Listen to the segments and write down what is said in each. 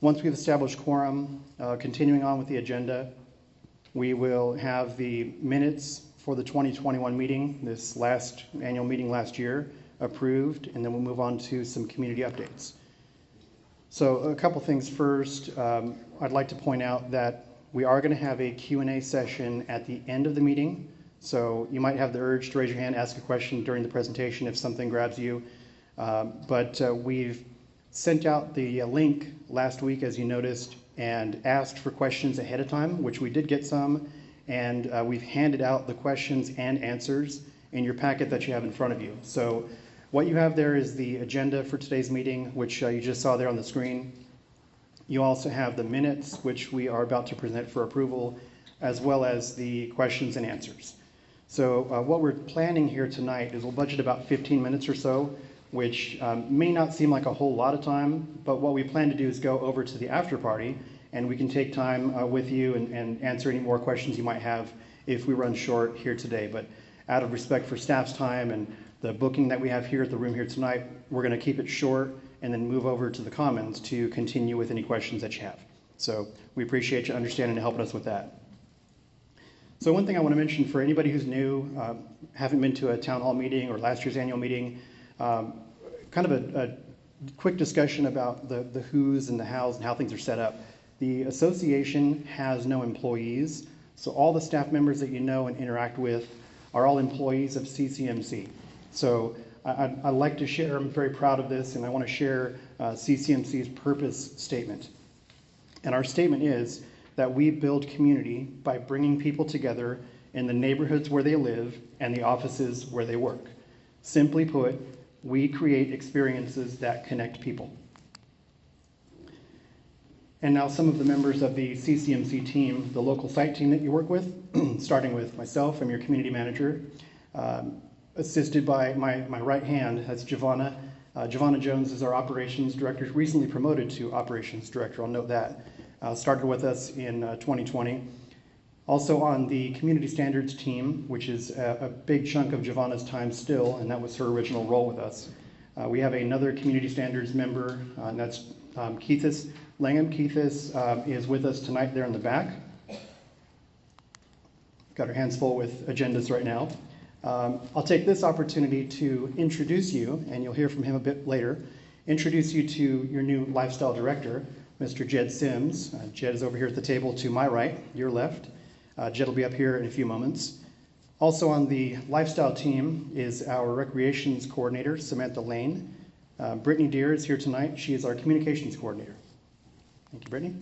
Once we've established quorum, continuing on with the agenda, we will have the minutes for the 2021 meeting, this last annual meeting last year, approved, and then we'll move on to some community updates. So a couple things first. I'd like to point out that we are going to have a Q&A session at the end of the meeting. So you might have the urge to raise your hand, ask a question during the presentation if something grabs you. But we've sent out the link last week, as you noticed, and asked for questions ahead of time, which we did get some. And we've handed out the questions and answers in your packet that you have in front of you. So what you have there is the agenda for today's meeting, which you just saw there on the screen. You also have the minutes, which we are about to present for approval, as well as the questions and answers. So what we're planning here tonight is we'll budget about 15 minutes or so, which may not seem like a whole lot of time, but what we plan to do is go over to the after party, and we can take time with you and answer any more questions you might have if we run short here today. But out of respect for staff's time and the booking that we have here at the room here tonight, we're going to keep it short and then move over to the Commons to continue with any questions that you have. So we appreciate you understanding and helping us with that. So one thing I want to mention for anybody who's new, haven't been to a town hall meeting or last year's annual meeting, kind of a quick discussion about the who's and the how's and how things are set up. The association has no employees, so all the staff members that you know and interact with are all employees of CCMC. So I'd like to share, I'm very proud of this, and I want to share CCMC's purpose statement. And our statement is that we build community by bringing people together in the neighborhoods where they live and the offices where they work. Simply put, we create experiences that connect people. And now some of the members of the CCMC team, the local site team that you work with, starting with myself, I'm your community manager, assisted by my right hand, that's Giovanna. Giovanna Jones is our operations director, recently promoted to operations director, I'll note that. Started with us in 2020. Also on the community standards team, which is a big chunk of Giovanna's time still, and that was her original role with us. We have another community standards member, and that's Keithis Langham. Keithis is with us tonight there in the back. Got our hands full with agendas right now. I'll take this opportunity to introduce you, and you'll hear from him a bit later, introduce you to your new lifestyle director, Mr. Jed Sims. Jed is over here at the table to my right, your left. Jed will be up here in a few moments. Also on the lifestyle team is our recreations coordinator, Samantha Lane. Brittany Deere is here tonight. She is our communications coordinator. Thank you, Brittany.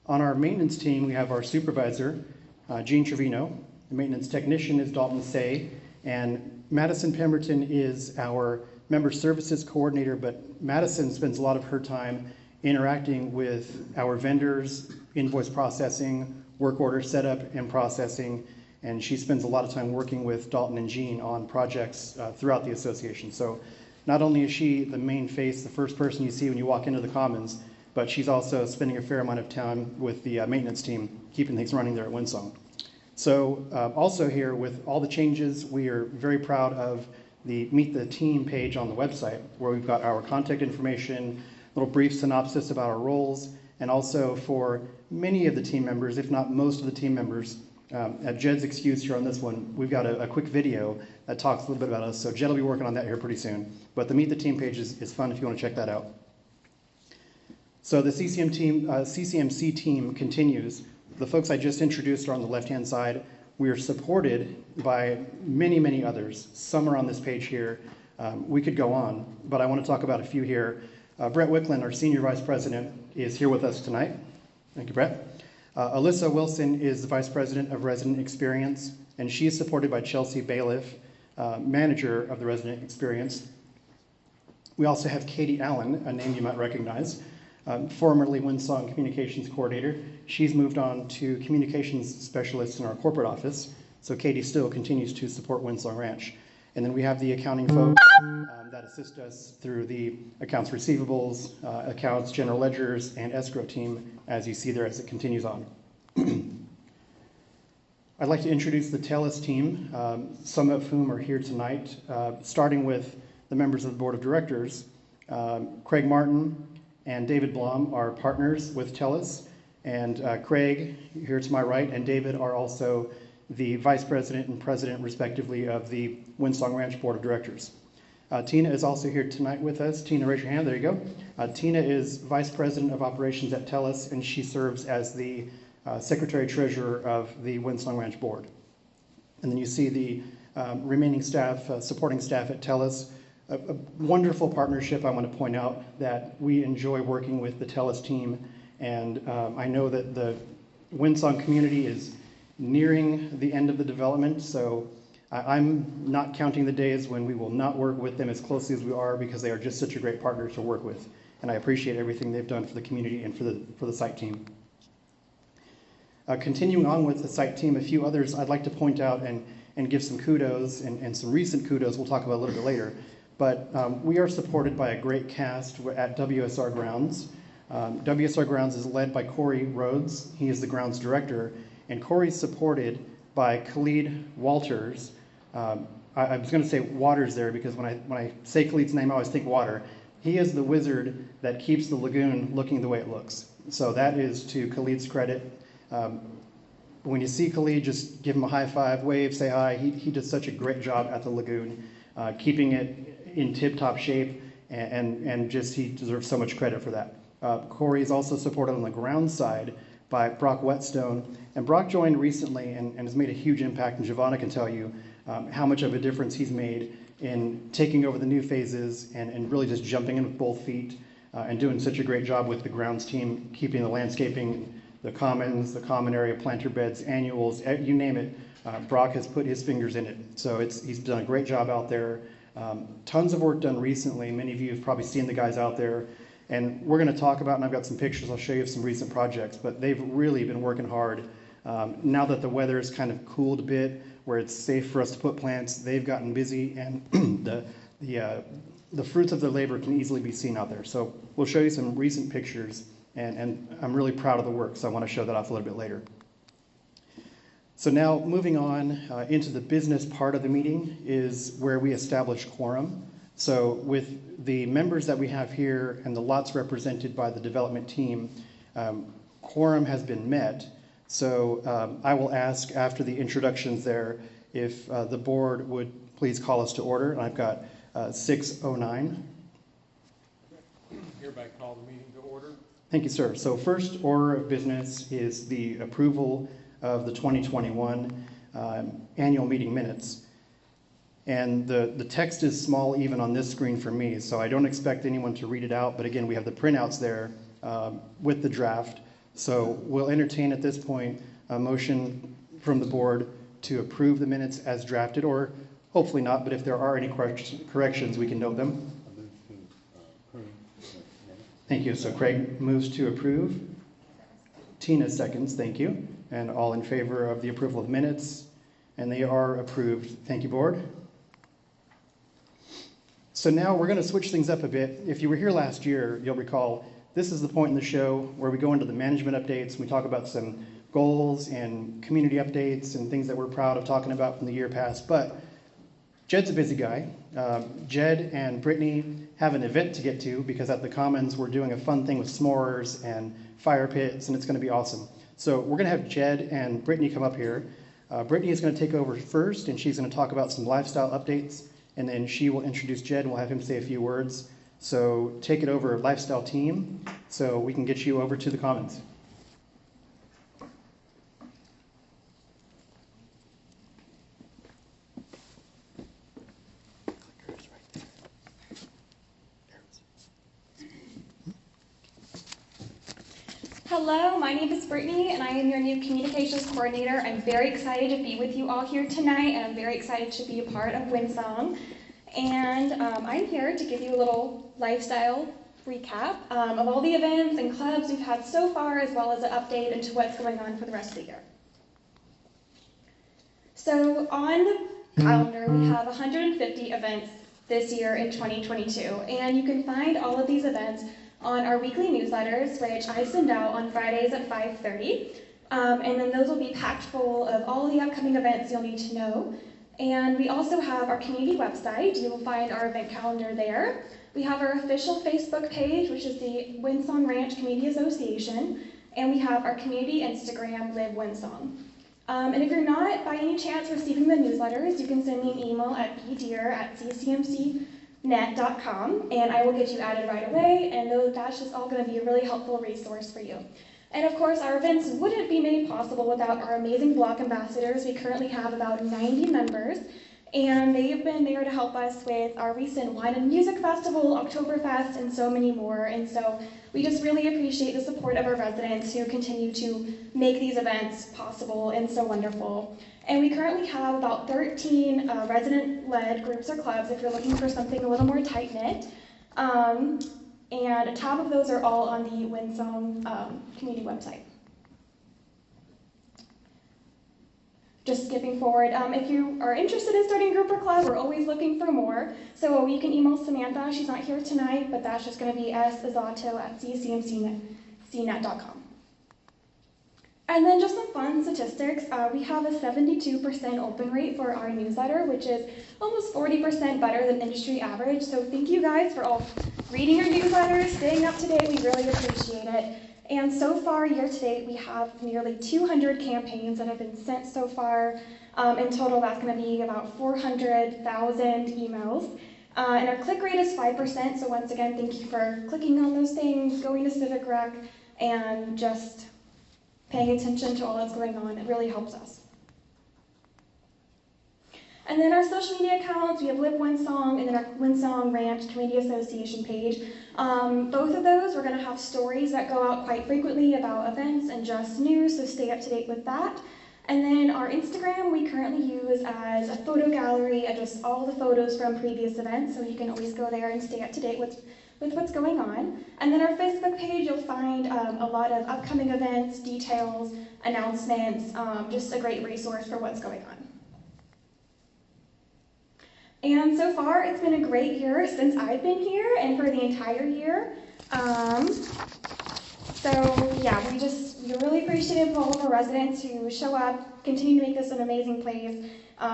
On our maintenance team, we have our supervisor, Gene Trevino. The maintenance technician is Dalton Say, and Madison Pemberton is our member services coordinator, but Madison spends a lot of her time interacting with our vendors, invoice processing, work order setup and processing, and she spends a lot of time working with Dalton and Gene on projects throughout the association. So not only is she the main face, the first person you see when you walk into the Commons, but she's also spending a fair amount of time with the maintenance team, keeping things running there at Windsong. So also here with all the changes, we are very proud of the Meet the Team page on the website, where we've got our contact information, little brief synopsis about our roles, and also for many of the team members, if not most of the team members, at Jed's excuse here on this one, we've got a quick video that talks a little bit about us, so Jed will be working on that here pretty soon. But the Meet the Team page is fun if you want to check that out. So the CCMC team continues. The folks I just introduced are on the left-hand side. We are supported by many, many others. Some are on this page here. We could go on, but I want to talk about a few here. Brett Wicklund, our Senior Vice President, is here with us tonight. Thank you, Brett. Alyssa Wilson is the Vice President of Resident Experience, and she is supported by Chelsea Bailiff, Manager of the Resident Experience. We also have Katie Allen, a name you might recognize, formerly Windsong Communications Coordinator. She's moved on to Communications Specialist in our corporate office, so Katie still continues to support Windsong Ranch. And then we have the accounting folks that assist us through the accounts receivables, accounts, general ledgers, and escrow team, as you see there as it continues on. I'd like to introduce the TELUS team, some of whom are here tonight, starting with the members of the Board of Directors. Craig Martin and David Blom are partners with TELUS, and Craig, here to my right, and David are also the Vice President and President, respectively, of the Windsong Ranch Board of Directors. Tina is also here tonight with us. Tina, raise your hand. There you go. Tina is Vice President of Operations at TELUS, and she serves as the Secretary-Treasurer of the Windsong Ranch Board. And then you see the remaining staff, supporting staff at TELUS. A wonderful partnership. I want to point out that we enjoy working with the TELUS team, and I know that the Windsong community is nearing the end of the development, so I'm not counting the days when we will not work with them as closely as we are, because they are just such a great partner to work with, and I appreciate everything they've done for the community and for the site team. Continuing on with the site team, a few others I'd like to point out and give some kudos, and some recent kudos we'll talk about a little bit later. But we are supported by a great cast at WSR Grounds. WSR Grounds is led by Corey Rhodes. He is the grounds director, and Corey's supported by Khalid Walters. I was going to say Waters there, because when I say Khalid's name, I always think water. He is the wizard that keeps the lagoon looking the way it looks. So that is to Khalid's credit. When you see Khalid, just give him a high five, wave, say hi. He does such a great job at the lagoon, keeping it in tip-top shape, and just he deserves so much credit for that. Corey is also supported on the ground side by Brock Whetstone, and Brock joined recently and has made a huge impact, and Giovanna can tell you how much of a difference he's made in taking over the new phases and really just jumping in with both feet, and doing such a great job with the grounds team, keeping the landscaping, the commons, the common area, planter beds, annuals, you name it. Brock has put his fingers in it, so he's done a great job out there. Tons of work done recently. Many of you have probably seen the guys out there, and we're going to talk about, and I've got some pictures I'll show you of some recent projects, but they've really been working hard. Now that the weather has kind of cooled a bit, where it's safe for us to put plants, they've gotten busy, and the fruits of their labor can easily be seen out there. So we'll show you some recent pictures, and I'm really proud of the work, so I want to show that off a little bit later. So now moving on into the business part of the meeting is where we establish quorum. So with the members that we have here and the lots represented by the development team, quorum has been met. So I will ask after the introductions there if the board would please call us to order. And I've got 6:09. Hereby call the meeting to order. Thank you, sir. So first order of business is the approval of the 2021 annual meeting minutes. And the text is small even on this screen for me, so I don't expect anyone to read it out, but again, we have the printouts there with the draft. So we'll entertain at this point a motion from the board to approve the minutes as drafted, or hopefully not, but if there are any corrections, we can note them. Thank you. So Craig moves to approve. Tina seconds, thank you. And all in favor of the approval of minutes, and they are approved. Thank you, board. So now we're going to switch things up a bit. If you were here last year, you'll recall this is the point in the show where we go into the management updates. We talk about some goals and community updates and things that we're proud of talking about from the year past. But Jed's a busy guy. Jed and Brittany have an event to get to, because at the Commons we're doing a fun thing with s'mores and fire pits, and it's going to be awesome. So we're going to have Jed and Brittany come up here. Brittany is going to take over first, and she's going to talk about some lifestyle updates, and then she will introduce Jed, and we'll have him say a few words. So take it over, lifestyle team, so we can get you over to the Commons. Hello, my name is Brittany, and I am your new communications coordinator. I'm very excited to be with you all here tonight, and I'm very excited to be a part of Windsong. And I'm here to give you a little lifestyle recap of all the events and clubs we've had so far, as well as an update into what's going on for the rest of the year. So on the calendar, we have 150 events this year in 2022, and you can find all of these events on our weekly newsletters, which I send out on Fridays at 5:30. And then those will be packed full of all the upcoming events you'll need to know. And we also have our community website. You will find our event calendar there. We We have our official Facebook page, which is the Windsong Ranch Community Association, and we have our community Instagram, Live Windsong. And if you're not by any chance receiving the newsletters, you can send me an email at bdeer@ccmcnet.com, and I will get you added right away, and that's just all going to be a really helpful resource for you. And of course, our events wouldn't be made possible without our amazing block ambassadors. We currently have about 90 members, and they've been there to help us with our recent Wine and Music Festival, Oktoberfest, and so many more. And so we just really appreciate the support of our residents who continue to make these events possible and so wonderful. And we currently have about 13 resident-led groups or clubs if you're looking for something a little more tight-knit. And a tab of those are all on the Windsong community website. Just skipping forward, if you are interested in starting a group or club, we're always looking for more. So you can email Samantha. She's not here tonight, but that's just going to be sazato@ccmcnet.com. And then just some fun statistics. We have a 72% open rate for our newsletter, which is almost 40% better than industry average. So thank you guys for all reading your newsletters, staying up to date. We really appreciate it. And so far, year to date, we have nearly 200 campaigns that have been sent so far. In total, that's going to be about 400,000 emails. And our click rate is 5%. So once again, thank you for clicking on those things, going to Civic Rec, and just paying attention to all that's going on. It really helps us. And then our social media accounts, we have Live Windsong and then our Windsong Ranch Community Association page. Both of those, we're going to have stories that go out quite frequently about events and just news, so stay up to date with that. And then our Instagram, we currently use as a photo gallery of just all the photos from previous events, so you can always go there and stay up to date with what's going on. And then our Facebook page, you'll find a lot of upcoming events, details, announcements, just a great resource for what's going on. And so far, it's been a great year since I've been here and for the entire year. So yeah, we're really appreciative of all of our residents who show up, continue to make this an amazing place,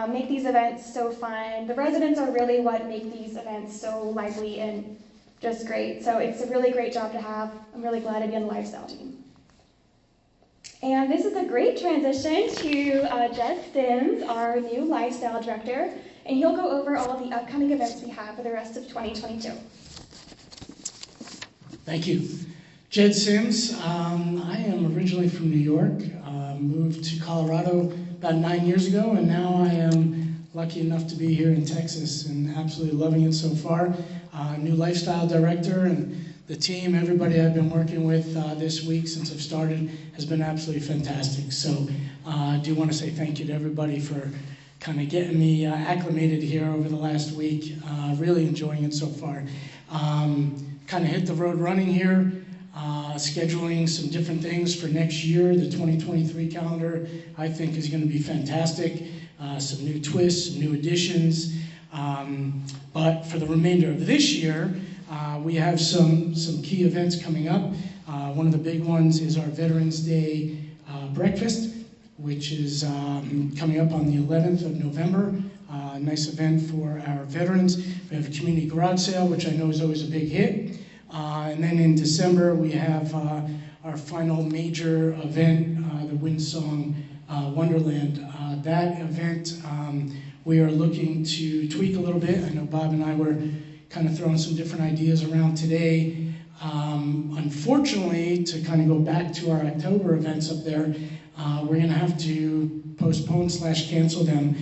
make these events so fun. The residents are really what make these events so lively and just great. So it's a really great job to have. I'm really glad to be on the lifestyle team. And this is a great transition to Jed Sims, our new lifestyle director. And he'll go over all of the upcoming events we have for the rest of 2022. Thank you. Jed Sims. I am originally from New York, moved to Colorado about 9 years ago, and now I am lucky enough to be here in Texas and absolutely loving it so far. New lifestyle director, and the team, everybody I've been working with this week since I've started has been absolutely fantastic. So I do want to say thank you to everybody for kind of getting me acclimated here over the last week. Really enjoying it so far. Kind of hit the road running here, scheduling some different things for next year. The 2023 calendar, I think, is going to be fantastic. Some new twists, some new additions. But for the remainder of this year, we have some key events coming up. One of the big ones is our Veterans Day breakfast, which is coming up on the 11th of November. A nice event for our veterans. We have a community garage sale, which I know is always a big hit. And then in December, we have our final major event, the Windsong Wonderland. That event, we are looking to tweak a little bit. I know Bob and I were kind of throwing some different ideas around today. Unfortunately, to kind of go back to our October events up there, we're going to have to postpone / cancel them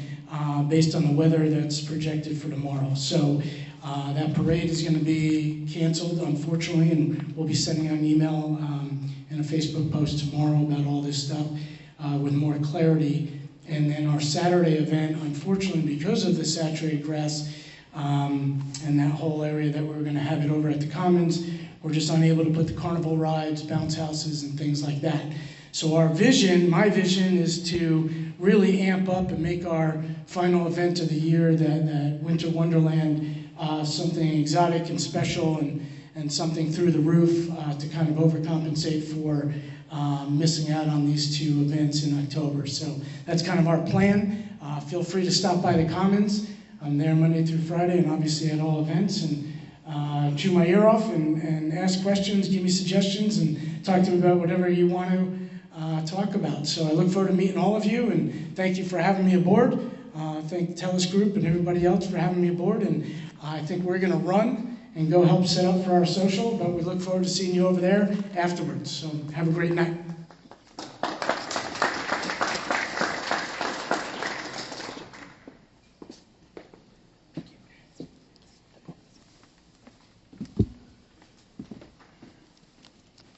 based on the weather that's projected for tomorrow. So that parade is going to be canceled, unfortunately, and we'll be sending out an email and a Facebook post tomorrow about all this stuff with more clarity. And then our Saturday event, unfortunately, because of the saturated grass and that whole area that we're going to have it over at the Commons, we're just unable to put the carnival rides, bounce houses, and things like that. So our vision, my vision, is to really amp up and make our final event of the year, that Winter Wonderland, something exotic and special and something through the roof to kind of overcompensate for missing out on these two events in October. So that's kind of our plan. Feel free to stop by the Commons. I'm there Monday through Friday and obviously at all events. And chew my ear off and ask questions, give me suggestions, and talk to me about whatever you want to talk about. So I look forward to meeting all of you, and thank you for having me aboard. Thank TELUS Group and everybody else for having me aboard, and I think we're going to run and go help set up for our social, but we look forward to seeing you over there afterwards. So have a great night.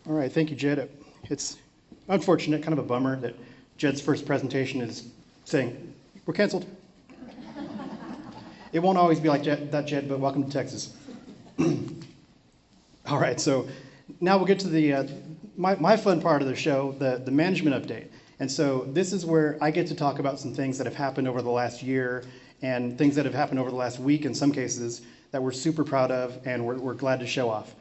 All right, thank you, Jed. It's unfortunate, kind of a bummer that Jed's first presentation is saying, we're canceled. It won't always be like that, Jed, but welcome to Texas. All right, so now we'll get to the my fun part of the show, the management update. And so this is where I get to talk about some things that have happened over the last year and things that have happened over the last week in some cases that we're super proud of and we're glad to show off.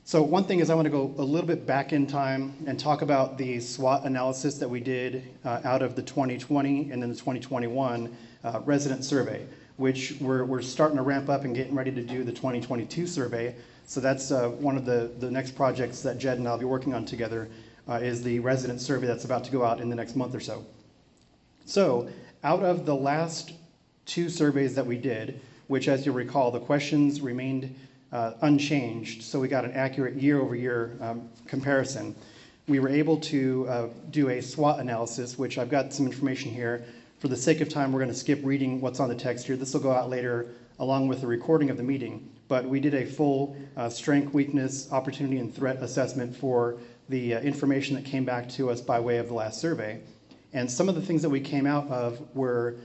So one thing is I want to go a little bit back in time and talk about the SWOT analysis that we did out of the 2020 and then the 2021 resident survey, which we're starting to ramp up and getting ready to do the 2022 survey. So that's one of the next projects that Jed and I will be working on together is the resident survey that's about to go out in the next month or so. So out of the last two surveys that we did, which as you'll recall, the questions remained unchanged, so we got an accurate year-over-year comparison. We were able to do a SWOT analysis, which I've got some information here. For the sake of time, we're going to skip reading what's on the text here. This will go out later along with the recording of the meeting. But we did a full strength, weakness, opportunity, and threat assessment for the information that came back to us by way of the last survey. And some of the things that we came out of were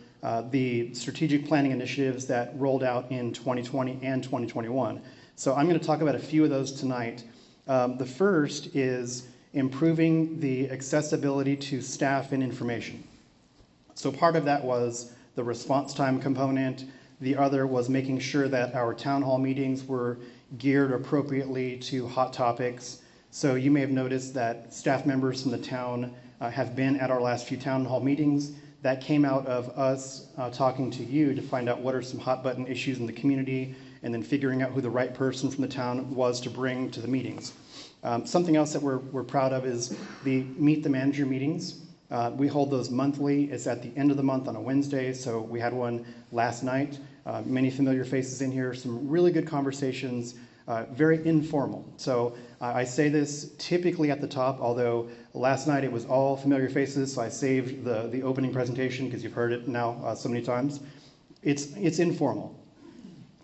the strategic planning initiatives that rolled out in 2020 and 2021. So I'm going to talk about a few of those tonight. The first is improving the accessibility to staff and information. So part of that was the response time component. The other was making sure that our town hall meetings were geared appropriately to hot topics. So you may have noticed that staff members from the town have been at our last few town hall meetings. That came out of us talking to you to find out what are some hot button issues in the community and then figuring out who the right person from the town was to bring to the meetings. Something else that we're proud of is the Meet the Manager meetings. We hold those monthly. It's at the end of the month on a Wednesday, so we had one last night. Many familiar faces in here, some really good conversations, very informal. So I say this typically at the top, although last night it was all familiar faces, so I saved the opening presentation because you've heard it now so many times. It's informal.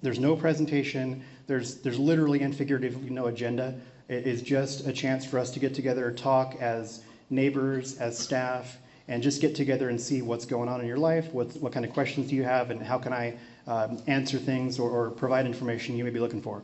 There's no presentation. There's literally and figuratively no agenda. It is just a chance for us to get together, talk as neighbors, as staff, and just get together and see what's going on in your life, what kind of questions do you have, and how can I answer things or provide information you may be looking for.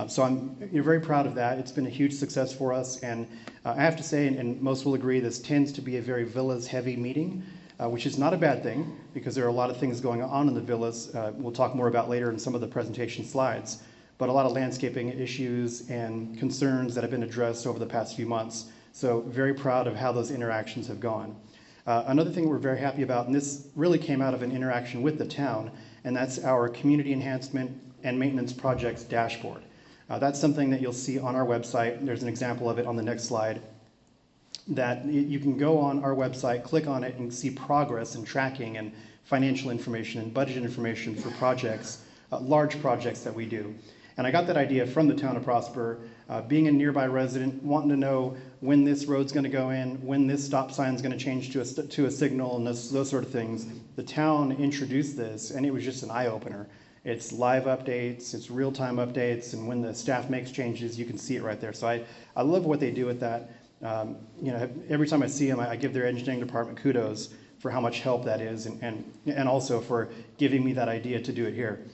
So I'm very proud of that. It's been a huge success for us, and I have to say, and most will agree, this tends to be a very villas-heavy meeting, which is not a bad thing, because there are a lot of things going on in the villas. We'll talk more about later in some of the presentation slides, but a lot of landscaping issues and concerns that have been addressed over the past few months. So very proud of how those interactions have gone. Another thing we're very happy about, and this really came out of an interaction with the town, and that's our community enhancement and maintenance projects dashboard. That's something that you'll see on our website. There's an example of it on the next slide. That you can go on our website, click on it, and see progress and tracking and financial information and budget information for projects, large projects that we do. And I got that idea from the town of Prosper, being a nearby resident, wanting to know when this road's going to go in, when this stop sign's going to change to a signal, and those sort of things. The town introduced this, and it was just an eye-opener. It's live updates, it's real-time updates, and when the staff makes changes, you can see it right there. So I love what they do with that. Every time I see them, I give their engineering department kudos for how much help that is, and also for giving me that idea to do it here.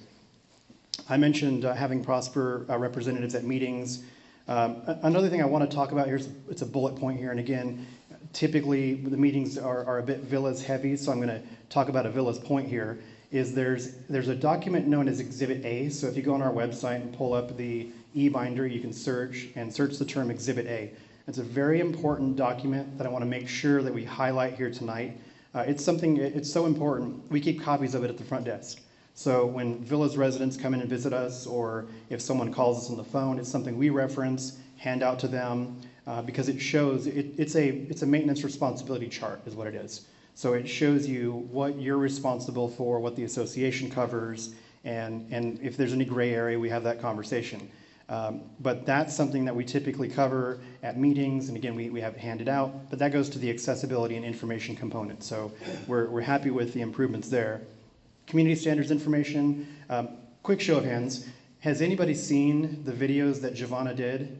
I mentioned having Prosper representatives at meetings. Another thing I want to talk about here, it's a bullet point here, and again, typically the meetings are a bit villas heavy, so I'm going to talk about a villas point here, is there's a document known as Exhibit A. So if you go on our website and pull up the e-binder, you can search the term Exhibit A. It's a very important document that I want to make sure that we highlight here tonight. It's so important, we keep copies of it at the front desk. So when Villas residents come in and visit us, or if someone calls us on the phone, it's something we reference, hand out to them, because it shows, it's a maintenance responsibility chart is what it is. So it shows you what you're responsible for, what the association covers, and if there's any gray area, we have that conversation. But that's something that we typically cover at meetings, and again, we have it handed out, but that goes to the accessibility and information component. So we're happy with the improvements there. Community standards information, quick show of hands. Has anybody seen the videos that Giovanna did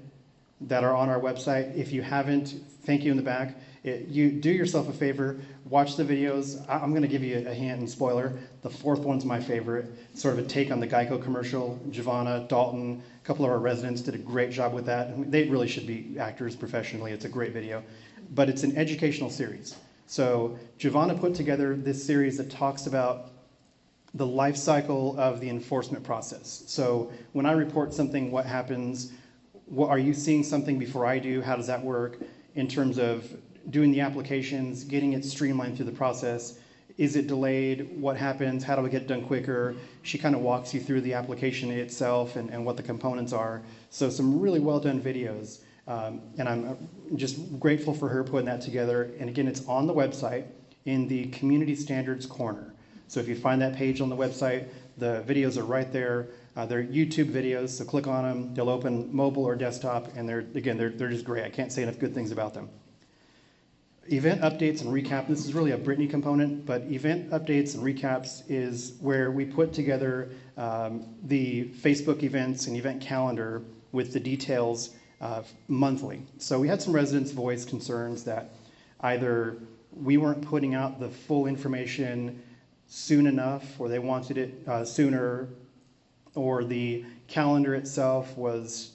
that are on our website? If you haven't, thank you in the back. You do yourself a favor, watch the videos. I'm going to give you a hint and spoiler. The fourth one's my favorite, sort of a take on the Geico commercial. Giovanna, Dalton, a couple of our residents did a great job with that. I mean, they really should be actors professionally. It's a great video. But it's an educational series. So Giovanna put together this series that talks about the life cycle of the enforcement process. So when I report something, what happens? What, are you seeing something before I do? How does that work in terms of doing the applications, getting it streamlined through the process? Is it delayed? What happens? How do we get it done quicker? She kind of walks you through the application itself and what the components are. So some really well done videos. And I'm just grateful for her putting that together. And again, it's on the website in the Community Standards corner. So if you find that page on the website, the videos are right there. They're YouTube videos, so click on them. They'll open mobile or desktop, and they're just great. I can't say enough good things about them. Event updates and recap. This is really a Brittany component, but event updates and recaps is where we put together the Facebook events and event calendar with the details monthly. So we had some residents voice concerns that either we weren't putting out the full information soon enough, or they wanted it sooner, or the calendar itself was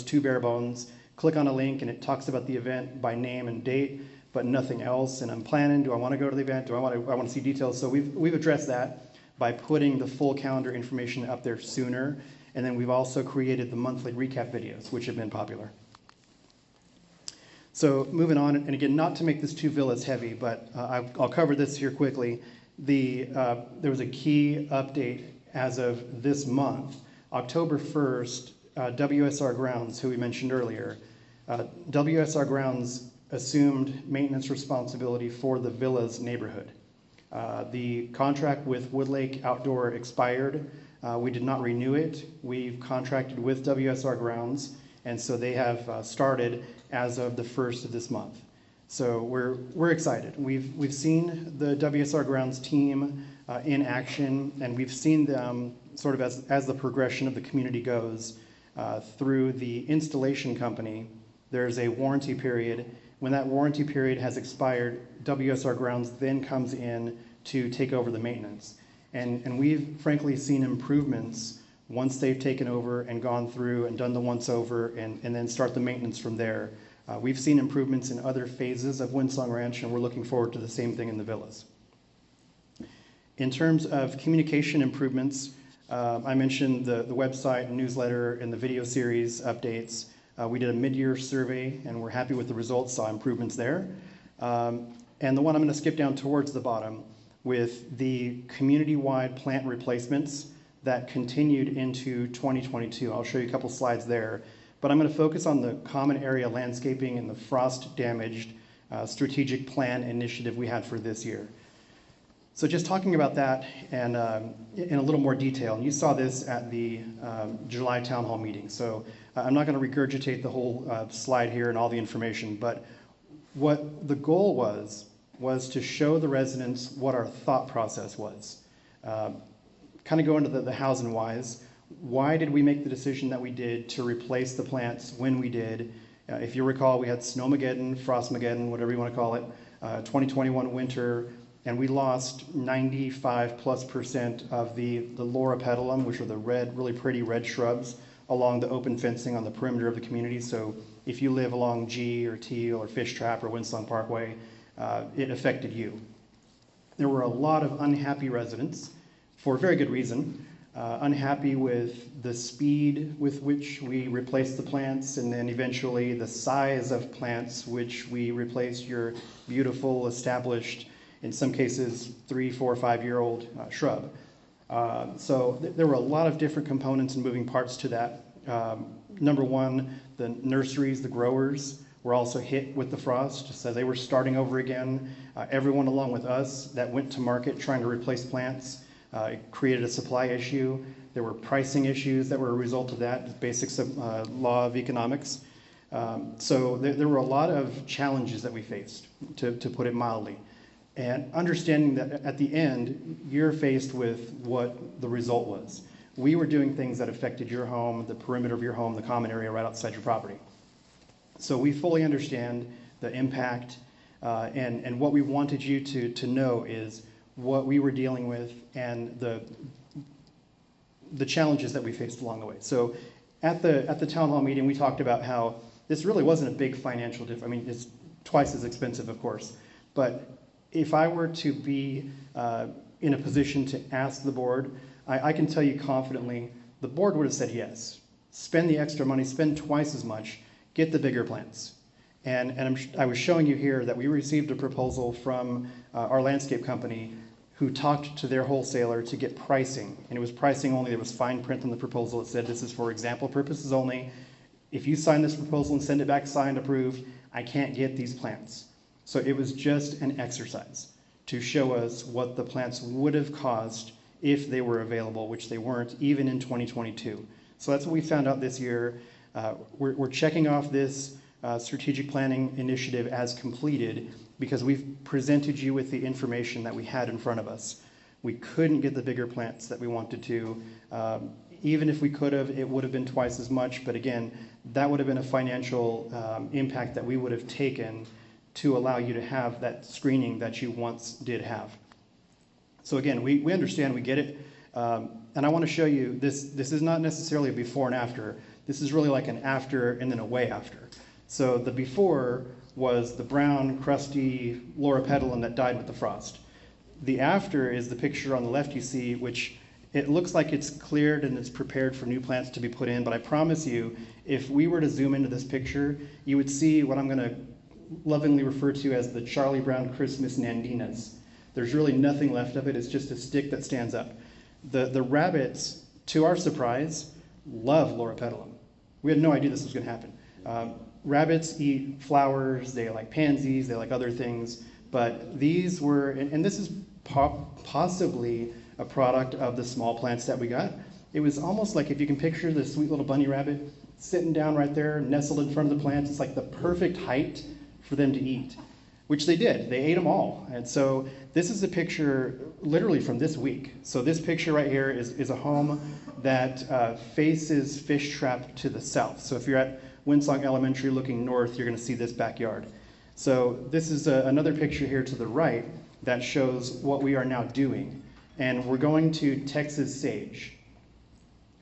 too bare bones. Click on a link and it talks about the event by name and date, but nothing else. And I'm planning, do I want to go to the event? Do I want to see details? So we've addressed that by putting the full calendar information up there sooner. And then we've also created the monthly recap videos, which have been popular. So moving on, and again, not to make this too Villas heavy, but I'll cover this here quickly. There was a key update as of this month. October 1st, WSR Grounds, who we mentioned earlier, WSR Grounds assumed maintenance responsibility for the Villas neighborhood. The contract with Woodlake Outdoor expired. We did not renew it. We've contracted with WSR Grounds, and so they have started as of the 1st of this month. So we're excited. We've seen the WSR Grounds team in action, and we've seen them sort of as the progression of the community goes through the installation company. There's a warranty period. When that warranty period has expired, WSR Grounds then comes in to take over the maintenance. And we've frankly seen improvements once they've taken over and gone through and done the once over and then start the maintenance from there. We've seen improvements in other phases of Windsong Ranch, and we're looking forward to the same thing in the villas. In terms of communication improvements, I mentioned the website and newsletter and the video series updates. We did a mid-year survey, and we're happy with the results, saw improvements there. And the one I'm going to skip down towards the bottom with the community-wide plant replacements that continued into 2022. I'll show you a couple slides there. But I'm going to focus on the common area landscaping and the frost-damaged strategic plan initiative we had for this year. So just talking about that and in a little more detail, and you saw this at the July Town Hall meeting. So I'm not going to regurgitate the whole slide here and all the information, but what the goal was to show the residents what our thought process was. Kind of go into the hows and whys. Why did we make the decision that we did to replace the plants when we did? If you recall, we had Snowmageddon, Frostmageddon, whatever you want to call it, 2021 winter, and we lost 95+% of the Loropetalum, which are the red, really pretty red shrubs along the open fencing on the perimeter of the community. So if you live along G or T or Fish Trap or Windsong Parkway, it affected you. There were a lot of unhappy residents for very good reason. Unhappy with the speed with which we replaced the plants, and then eventually the size of plants which we replaced your beautiful, established, in some cases 3, 4, 5-year-old shrub. There were a lot of different components and moving parts to that. Number one, the nurseries, the growers, were also hit with the frost, so they were starting over again. Everyone along with us that went to market trying to replace plants, it created a supply issue. There were pricing issues that were a result of that, basics of law of economics. There were a lot of challenges that we faced, to put it mildly. And understanding that at the end, you're faced with what the result was. We were doing things that affected your home, the perimeter of your home, the common area right outside your property. So we fully understand the impact, and what we wanted you to know is what we were dealing with and the challenges that we faced along the way. So at the town hall meeting, we talked about how this really wasn't a big financial difference. I mean, it's twice as expensive, of course, but if I were to be in a position to ask the board, I can tell you confidently, the board would have said yes. Spend the extra money, spend twice as much, get the bigger plants. I was showing you here that we received a proposal from our landscape company who talked to their wholesaler to get pricing. And it was pricing only, there was fine print on the proposal. It said this is for example purposes only. If you sign this proposal and send it back signed, approved, I can't get these plants. So it was just an exercise to show us what the plants would have cost if they were available, which they weren't, even in 2022. So that's what we found out this year. We're checking off this strategic planning initiative as completed because we've presented you with the information that we had in front of us. We couldn't get the bigger plants that we wanted to. Even if we could have, it would have been twice as much. But again, that would have been a financial impact that we would have taken to allow you to have that screening that you once did have. So again, we understand, we get it. And I want to show you, this is not necessarily a before and after. This is really like an after and then a way after. So the before was the brown, crusty loropetalum that died with the frost. The after is the picture on the left you see, which it looks like it's cleared and it's prepared for new plants to be put in, but I promise you, if we were to zoom into this picture, you would see what I'm going to lovingly refer to as the Charlie Brown Christmas Nandinas. There's really nothing left of it, it's just a stick that stands up. The rabbits, to our surprise, love loropetalum. We had no idea this was going to happen. Rabbits eat flowers, they like pansies, they like other things, but these were, and this is possibly a product of the small plants that we got. It was almost like, if you can picture the sweet little bunny rabbit sitting down right there, nestled in front of the plants, it's like the perfect height for them to eat, which they did. They ate them all. And so this is a picture literally from this week. So this picture right here is a home that faces Fish Trap to the south. So if you're at Winsong Elementary looking north, you're going to see this backyard. So this is another picture here to the right that shows what we are now doing. And we're going to Texas sage,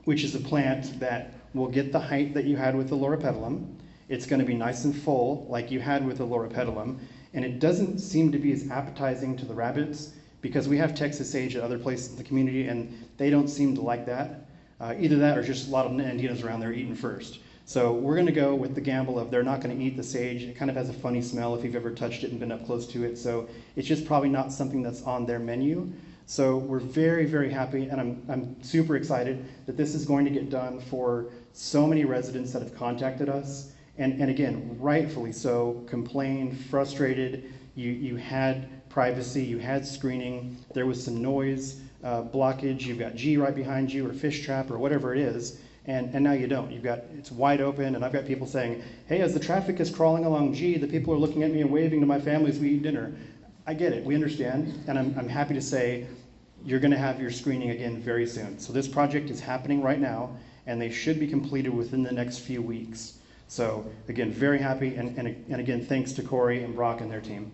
which is a plant that will get the height that you had with the loropetalum. It's going to be nice and full like you had with the loropetalum. And it doesn't seem to be as appetizing to the rabbits because we have Texas sage at other places in the community and they don't seem to like that. Either that or just a lot of Nandinas around there eating first. So we're going to go with the gamble of they're not going to eat the sage. It kind of has a funny smell if you've ever touched it and been up close to it. So it's just probably not something that's on their menu. So we're very, very happy, and I'm super excited that this is going to get done for so many residents that have contacted us. And again, rightfully so, complained, frustrated. You had privacy, you had screening, there was some noise blockage, you've got G right behind you, or Fish Trap, or whatever it is. And now you don't. It's wide open, and I've got people saying, hey, as the traffic is crawling along G, the people are looking at me and waving to my family as we eat dinner. I get it, we understand, and I'm happy to say you're going to have your screening again very soon. So this project is happening right now, and they should be completed within the next few weeks. So again, very happy, and again, thanks to Corey and Brock and their team.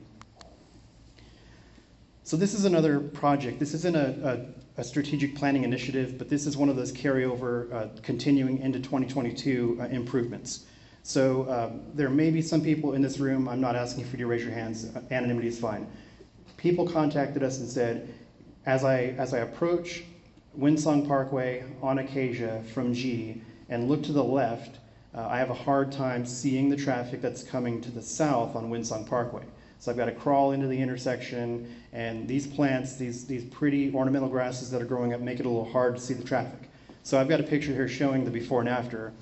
So this is another project. This isn't a strategic planning initiative, but this is one of those carryover, continuing into 2022 improvements. So there may be some people in this room, I'm not asking for you to raise your hands, anonymity is fine. People contacted us and said, as I approach Winsong Parkway on Acacia from G and look to the left, I have a hard time seeing the traffic that's coming to the south on Winsong Parkway. So I've got to crawl into the intersection, and these plants, these pretty ornamental grasses that are growing up make it a little hard to see the traffic. So I've got a picture here showing the before and after,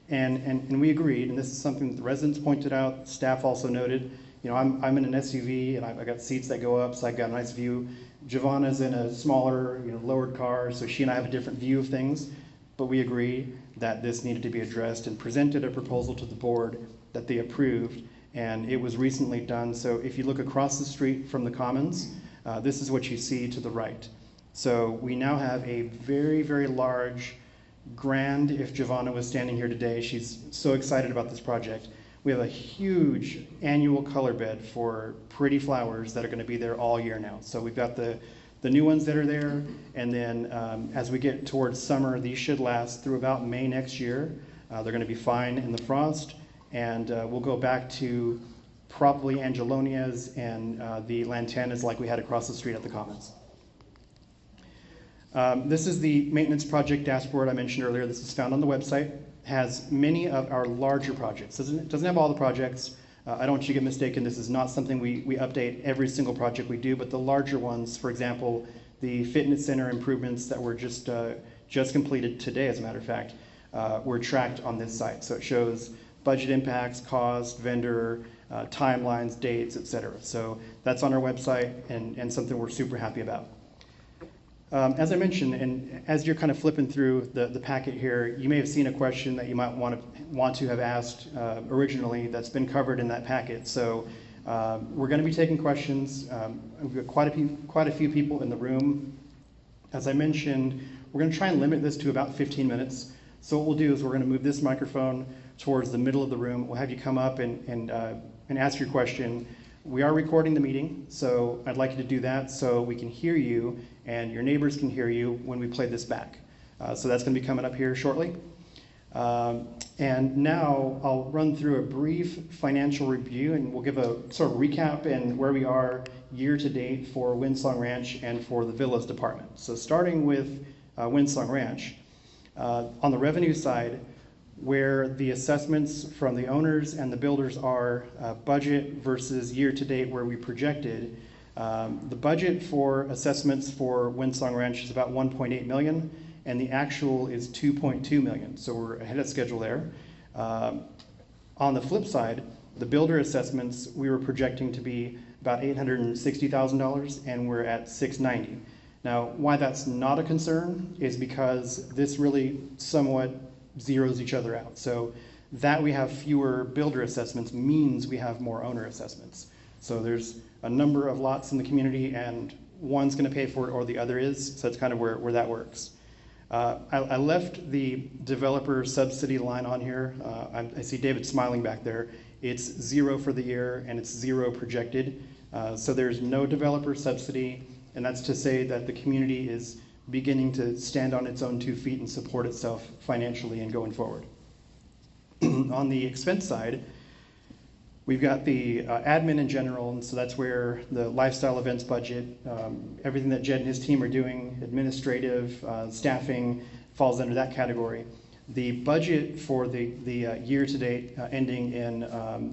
and we agreed, and this is something that the residents pointed out, staff also noted. You know, I'm in an SUV, and I've got seats that go up, so I've got a nice view. Giovanna's in a smaller, lowered car, so she and I have a different view of things, but we agree that this needed to be addressed and presented a proposal to the board that they approved, and it was recently done. So if you look across the street from the Commons, this is what you see to the right. So we now have a very, very large, grand, if Giovanna was standing here today, she's so excited about this project. We have a huge annual color bed for pretty flowers that are going to be there all year now. So we've got the new ones that are there, and then as we get towards summer, these should last through about May next year. They're going to be fine in the frost, and we'll go back to probably Angelonias and the lantanas like we had across the street at the Commons. This is the maintenance project dashboard I mentioned earlier. This is found on the website. Has many of our larger projects. Doesn't have all the projects. I don't want you to get mistaken. This is not something we update every single project we do, but the larger ones, for example, the fitness center improvements that were just completed today, as a matter of fact, were tracked on this site. So it shows budget impacts, cost, vendor, timelines, dates, etc. So that's on our website, and something we're super happy about. As I mentioned, and as you're kind of flipping through the packet here, you may have seen a question that you might want to have asked originally that's been covered in that packet. So we're going to be taking questions. We've got quite a few people in the room. As I mentioned, we're going to try and limit this to about 15 minutes. So what we'll do is we're going to move this microphone towards the middle of the room. We'll have you come up and ask your question. We are recording the meeting, so I'd like you to do that so we can hear you and your neighbors can hear you when we play this back. So that's going to be coming up here shortly. And now I'll run through a brief financial review, and we'll give a sort of recap and where we are year to date for Windsong Ranch and for the Villas Department. So starting with Windsong Ranch, on the revenue side, where the assessments from the owners and the builders are budget versus year to date where we projected. The budget for assessments for Windsong Ranch is about 1.8 million, and the actual is 2.2 million. So we're ahead of schedule there. On the flip side, the builder assessments we were projecting to be about $860,000, and we're at 690. Now, why that's not a concern is because this really somewhat zeroes each other out. So that we have fewer builder assessments means we have more owner assessments. So there's a number of lots in the community, and one's going to pay for it or the other is. So that's kind of where that works. I left the developer subsidy line on here. I see David smiling back there. It's 0 for the year, and it's 0 projected. So there's no developer subsidy, and that's to say that the community is beginning to stand on its own 2 feet and support itself financially and going forward. On the expense side, we've got the admin in general, and so that's where the lifestyle events budget, everything that Jed and his team are doing, administrative, staffing, falls under that category. The budget for the year to date ending in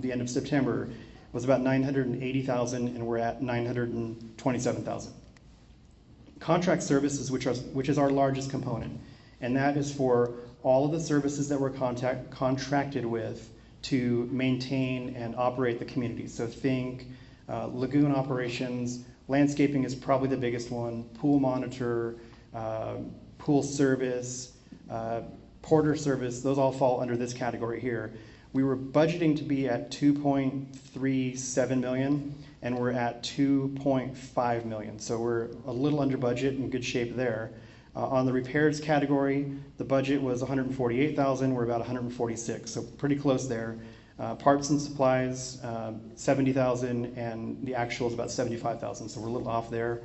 the end of September was about $980,000, and we're at $927,000. Contract services, which is our largest component, and that is for all of the services that we're contracted with to maintain and operate the community. So think lagoon operations, landscaping is probably the biggest one, pool monitor, pool service, porter service, those all fall under this category here. We were budgeting to be at 2.37 million, and we're at 2.5 million. So we're a little under budget, in good shape there. On the repairs category, the budget was 148,000, we're about 146, so pretty close there. Parts and supplies, 70,000, and the actual is about 75,000, so we're a little off there.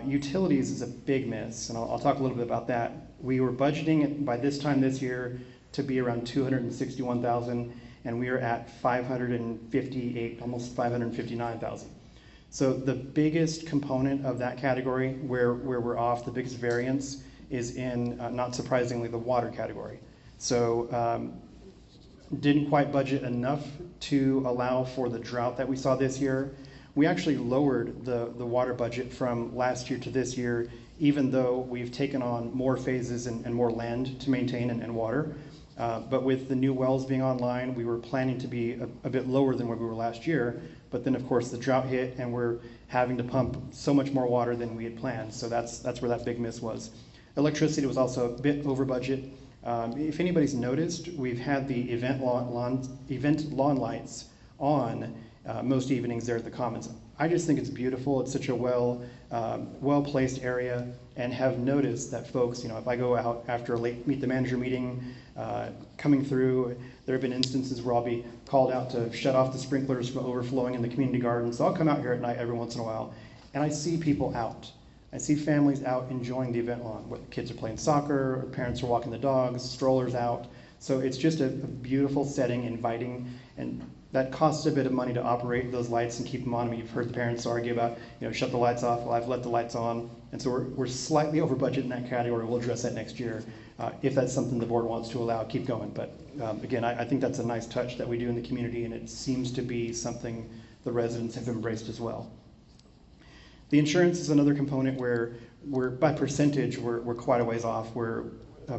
Utilities is a big miss, and I'll talk a little bit about that. We were budgeting by this time this year to be around 261,000, and we are at 558, almost 559,000. So the biggest component of that category where we're off, the biggest variance, is in, not surprisingly, the water category. So didn't quite budget enough to allow for the drought that we saw this year. we actually lowered the water budget from last year to this year, even though we've taken on more phases and more land to maintain and water. But with the new wells being online, we were planning to be a bit lower than where we were last year. But then, of course, the drought hit, and we're having to pump so much more water than we had planned. So that's where that big miss was. Electricity was also a bit over budget. If anybody's noticed, we've had the event lawn lights on most evenings there at the Commons. I just think it's beautiful. It's such a well-placed area, and have noticed that folks, if I go out after a late Meet the Manager meeting, coming through, there have been instances where I'll be called out to shut off the sprinklers from overflowing in the community garden. So I'll come out here at night every once in a while, and I see people out. I see families out enjoying the event lawn, where kids are playing soccer, or parents are walking the dogs, strollers out. So it's just a beautiful setting, inviting, and that costs a bit of money to operate those lights and keep them on. I mean, you've heard the parents argue about, shut the lights off. Well, I've let the lights on. And so we're slightly over budget in that category. We'll address that next year. If that's something the board wants to allow, keep going. But again, I think that's a nice touch that we do in the community, and it seems to be something the residents have embraced as well. The insurance is another component where by percentage, we're quite a ways off. We're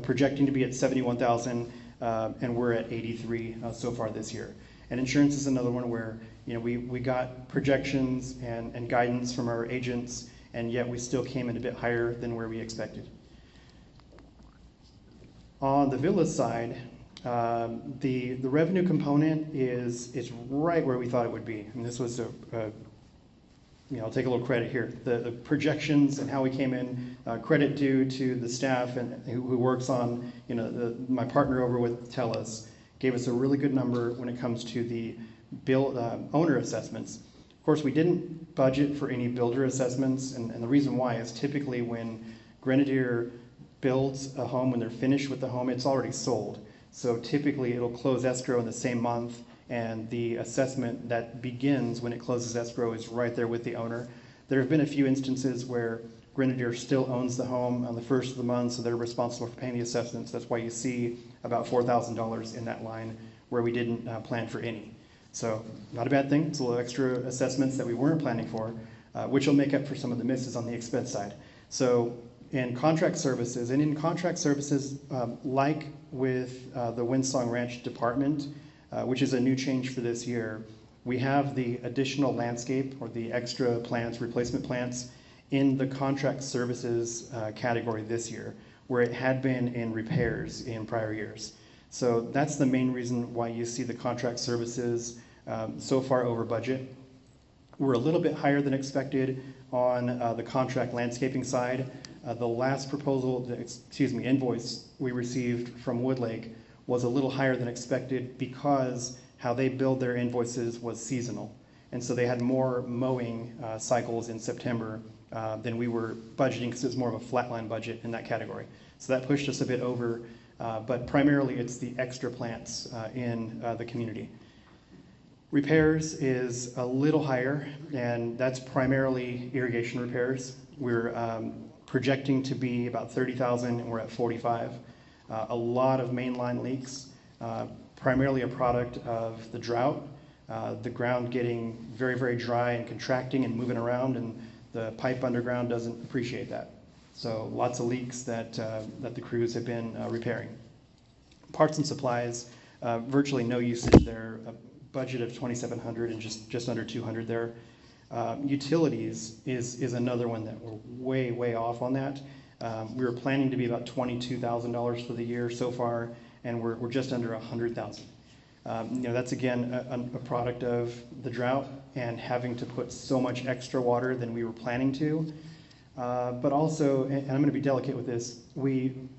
projecting to be at 71,000, and we're at 83 so far this year. And insurance is another one where we got projections and guidance from our agents, and yet we still came in a bit higher than where we expected. On the Villas side, the revenue component is right where we thought it would be. And this was I'll take a little credit here. The projections and how we came in, credit due to the staff and who works on, my partner over with TELUS, gave us a really good number when it comes to the owner assessments. Of course, we didn't budget for any builder assessments, and the reason why is typically when Grenadier builds a home, when they're finished with the home, it's already sold. So typically it'll close escrow in the same month, and the assessment that begins when it closes escrow is right there with the owner. There have been a few instances where Grenadier still owns the home on the first of the month, so they're responsible for paying the assessments. That's why you see about $4,000 in that line where we didn't plan for any. So not a bad thing. It's a little extra assessments that we weren't planning for, which will make up for some of the misses on the expense side. So in contract services, like with the Windsong Ranch Department, which is a new change for this year, we have the additional landscape or the extra plants, replacement plants, in the contract services category this year, where it had been in repairs in prior years. So that's the main reason why you see the contract services so far over budget. We're a little bit higher than expected on the contract landscaping side. The last invoice we received from Woodlake was a little higher than expected because how they billed their invoices was seasonal. And so they had more mowing cycles in September than we were budgeting, because it was more of a flatline budget in that category. So that pushed us a bit over, but primarily it's the extra plants in the community. Repairs is a little higher, and that's primarily irrigation repairs. We're projecting to be about 30,000, and we're at 45. A lot of mainline leaks, primarily a product of the drought, the ground getting very, very dry and contracting and moving around, and the pipe underground doesn't appreciate that. So lots of leaks that the crews have been repairing. Parts and supplies, virtually no usage there, a budget of $2,700 and just under $200 there. Utilities is another one that we're way, way off on that. We were planning to be about $22,000 for the year so far, and we're just under $100,000. That's again a product of the drought and having to put so much extra water than we were planning to. But also, and I'm going to be delicate with this, when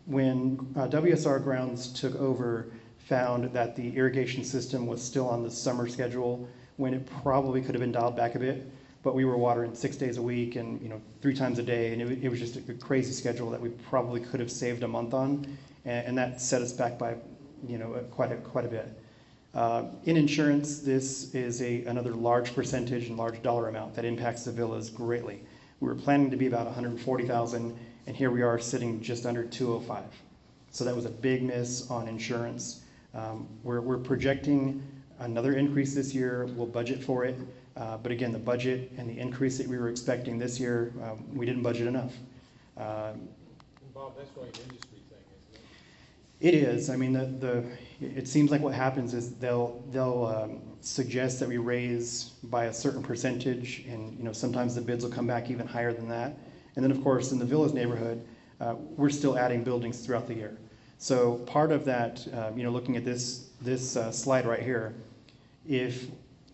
WSR Grounds took over, found that the irrigation system was still on the summer schedule when it probably could have been dialed back a bit. But we were watering 6 days a week and 3 times a day, and it was just a crazy schedule that we probably could have saved a month on, and that set us back by quite a bit. In insurance, this is another large percentage and large dollar amount that impacts the villas greatly. We were planning to be about $140,000, and here we are sitting just under $205,000. So that was a big miss on insurance. We're projecting another increase this year. We'll budget for it. But again, the budget and the increase that we were expecting this year, we didn't budget enough. Bob, that's really an industry thing, isn't it? It is. I mean, it seems like what happens is they'll suggest that we raise by a certain percentage, and sometimes the bids will come back even higher than that. And then, of course, in the Villas neighborhood, we're still adding buildings throughout the year. So part of that, looking at this slide right here, if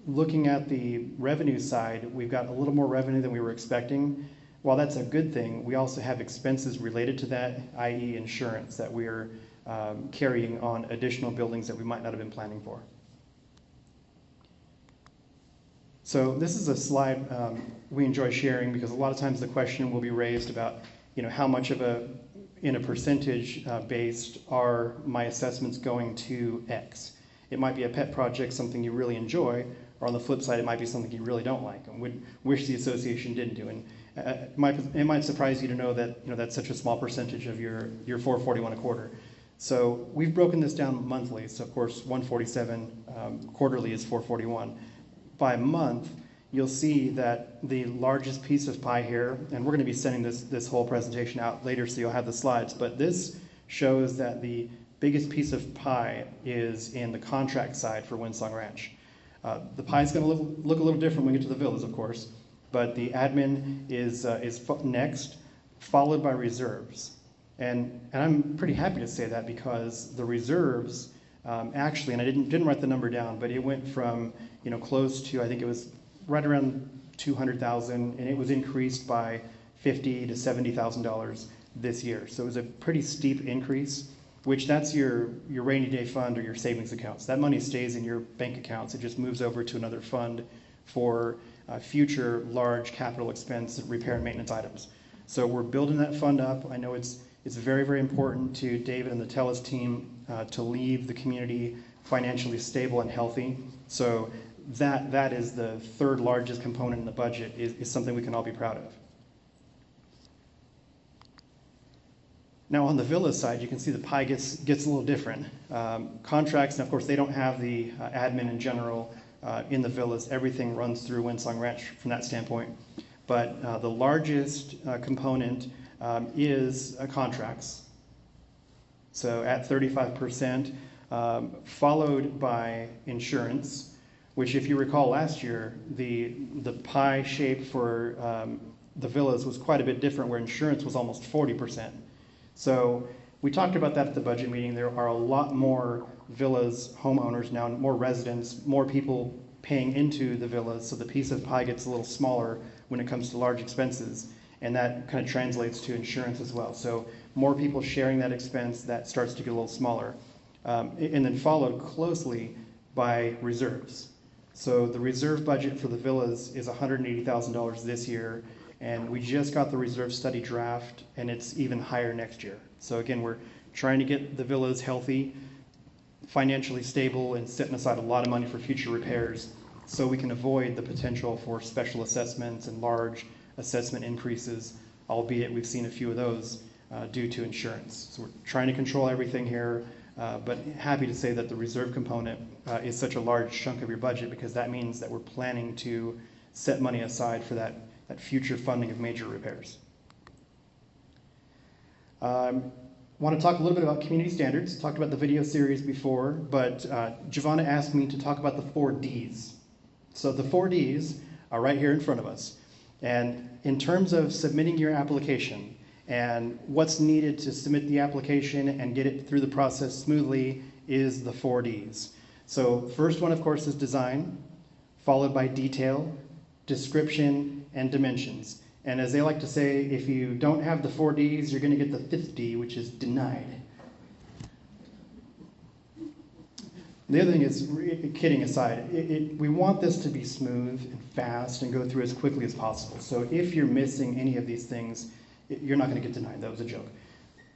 looking at the revenue side, we've got a little more revenue than we were expecting. While that's a good thing, we also have expenses related to that, i.e. insurance, that we're carrying on additional buildings that we might not have been planning for. So this is a slide we enjoy sharing because a lot of times the question will be raised about, how much of in a percentage based are my assessments going to X? It might be a pet project, something you really enjoy, or on the flip side, it might be something you really don't like and would wish the association didn't do. And it might surprise you to know that that's such a small percentage of your $441 a quarter. So we've broken this down monthly. So of course, 147 quarterly is 441. By month, you'll see that the largest piece of pie here, and we're going to be sending this whole presentation out later, so you'll have the slides. But this shows that the biggest piece of pie is in the contract side for Windsong Ranch. The pie is going to look a little different when we get to the villas, of course. But the admin is next, followed by reserves. And I'm pretty happy to say that because the reserves actually, and I didn't write the number down, but it went from close to, I think it was right around 200,000, and it was increased by $50,000 to $70,000 this year. So it was a pretty steep increase, which that's your rainy day fund or your savings accounts. That money stays in your bank accounts. It just moves over to another fund for future large capital expense repair and maintenance items. So we're building that fund up. I know it's very, very important to David and the TELUS team to leave the community financially stable and healthy. So that is the third largest component in the budget, is something we can all be proud of. Now on the villa side, you can see the pie gets a little different. Contracts, and of course they don't have the admin in general in the villas. Everything runs through Windsong Ranch from that standpoint. But the largest component is contracts. So at 35%, followed by insurance, which if you recall last year, the pie shape for the villas was quite a bit different, where insurance was almost 40%. So we talked about that at the budget meeting. There are a lot more villas homeowners now, more residents, more people paying into the villas, so the piece of pie gets a little smaller when it comes to large expenses, and that kind of translates to insurance as well. So more people sharing that expense, that starts to get a little smaller. And then followed closely by reserves. So the reserve budget for the villas is $180,000 this year, and we just got the reserve study draft, and it's even higher next year. So again, we're trying to get the villas healthy, financially stable, and setting aside a lot of money for future repairs so we can avoid the potential for special assessments and large assessment increases, albeit we've seen a few of those due to insurance. So we're trying to control everything here, but happy to say that the reserve component is such a large chunk of your budget, because that means that we're planning to set money aside for that future funding of major repairs. Want to talk a little bit about community standards. Talked about the video series before, but Giovanna asked me to talk about the 4 Ds. So the 4 Ds are right here in front of us. And in terms of submitting your application and what's needed to submit the application and get it through the process smoothly is the 4 Ds. So first one, of course, is design, followed by detail, description, and dimensions. And as they like to say, if you don't have the 4 Ds, you're going to get the 5th D, which is denied. The other thing is, kidding aside, we want this to be smooth and fast and go through as quickly as possible. So if you're missing any of these things, you're not going to get denied. That was a joke.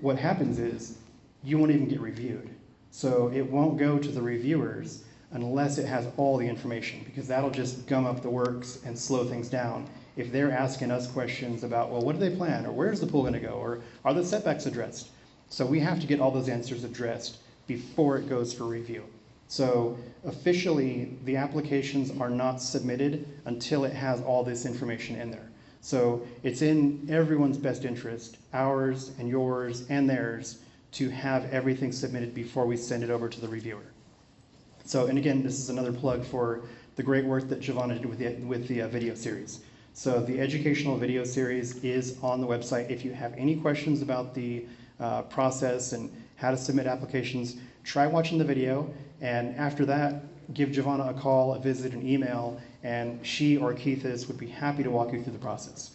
What happens is you won't even get reviewed. So it won't go to the reviewers unless it has all the information, because that'll just gum up the works and slow things down. If they're asking us questions about, well, what do they plan? Or where's the pool going to go? Or are the setbacks addressed? So we have to get all those answers addressed before it goes for review. So officially, the applications are not submitted until it has all this information in there. So it's in everyone's best interest, ours and yours and theirs, to have everything submitted before we send it over to the reviewer. So, and again, this is another plug for the great work that Giovanna did with the video series. So the educational video series is on the website. If you have any questions about the process and how to submit applications, try watching the video, and after that, give Giovanna a call, a visit, an email, and she or Keithis would be happy to walk you through the process.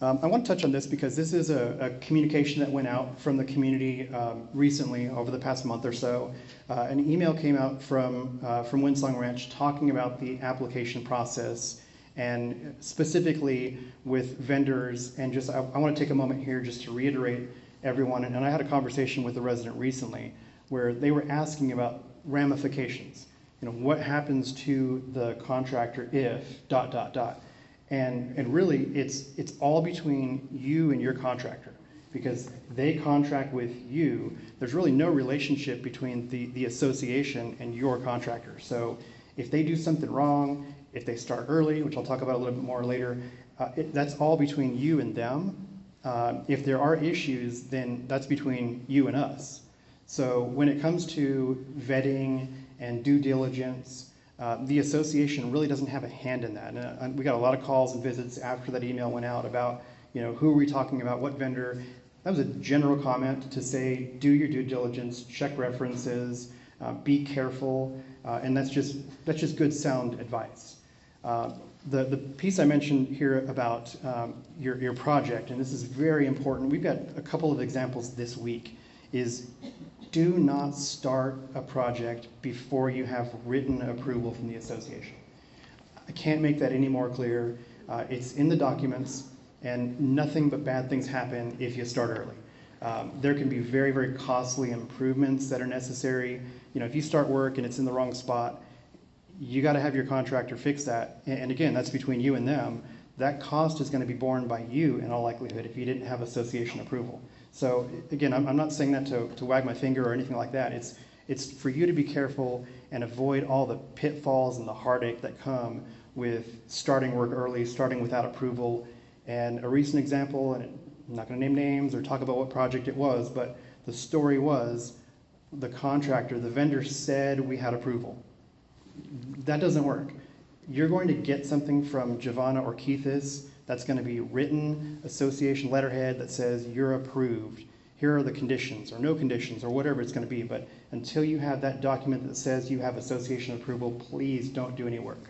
I want to touch on this because this is a communication that went out from the community recently, over the past month or so. An email came out from Windsong Ranch talking about the application process, and specifically with vendors. And just I want to take a moment here just to reiterate everyone. And I had a conversation with a resident recently where they were asking about ramifications. You know, what happens to the contractor if ... And really, it's all between you and your contractor, because they contract with you. There's really no relationship between the association and your contractor. So if they do something wrong, if they start early, which I'll talk about a little bit more later, that's all between you and them. If there are issues, then that's between you and us. So when it comes to vetting and due diligence, the association really doesn't have a hand in that. And we got a lot of calls and visits after that email went out about, you know, who are we talking about, what vendor. That was a general comment to say, do your due diligence, check references, be careful, and that's just good sound advice. The piece I mentioned here about your project, and this is very important. We've got a couple of examples this week, is do not start a project before you have written approval from the association. I can't make that any more clear. It's in the documents, and nothing but bad things happen if you start early. There can be very, very costly improvements that are necessary. You know, if you start work and it's in the wrong spot, you got to have your contractor fix that. And again, that's between you and them. That cost is going to be borne by you in all likelihood if you didn't have association approval. So again, I'm not saying that to wag my finger or anything like that. It's for you to be careful and avoid all the pitfalls and the heartache that come with starting work early, starting without approval. And a recent example, and I'm not going to name names or talk about what project it was, but the story was the contractor, the vendor said we had approval. That doesn't work. You're going to get something from Giovanna or Keithis that's going to be written association letterhead that says you're approved. Here are the conditions, or no conditions, or whatever it's going to be. But until you have that document that says you have association approval, please don't do any work.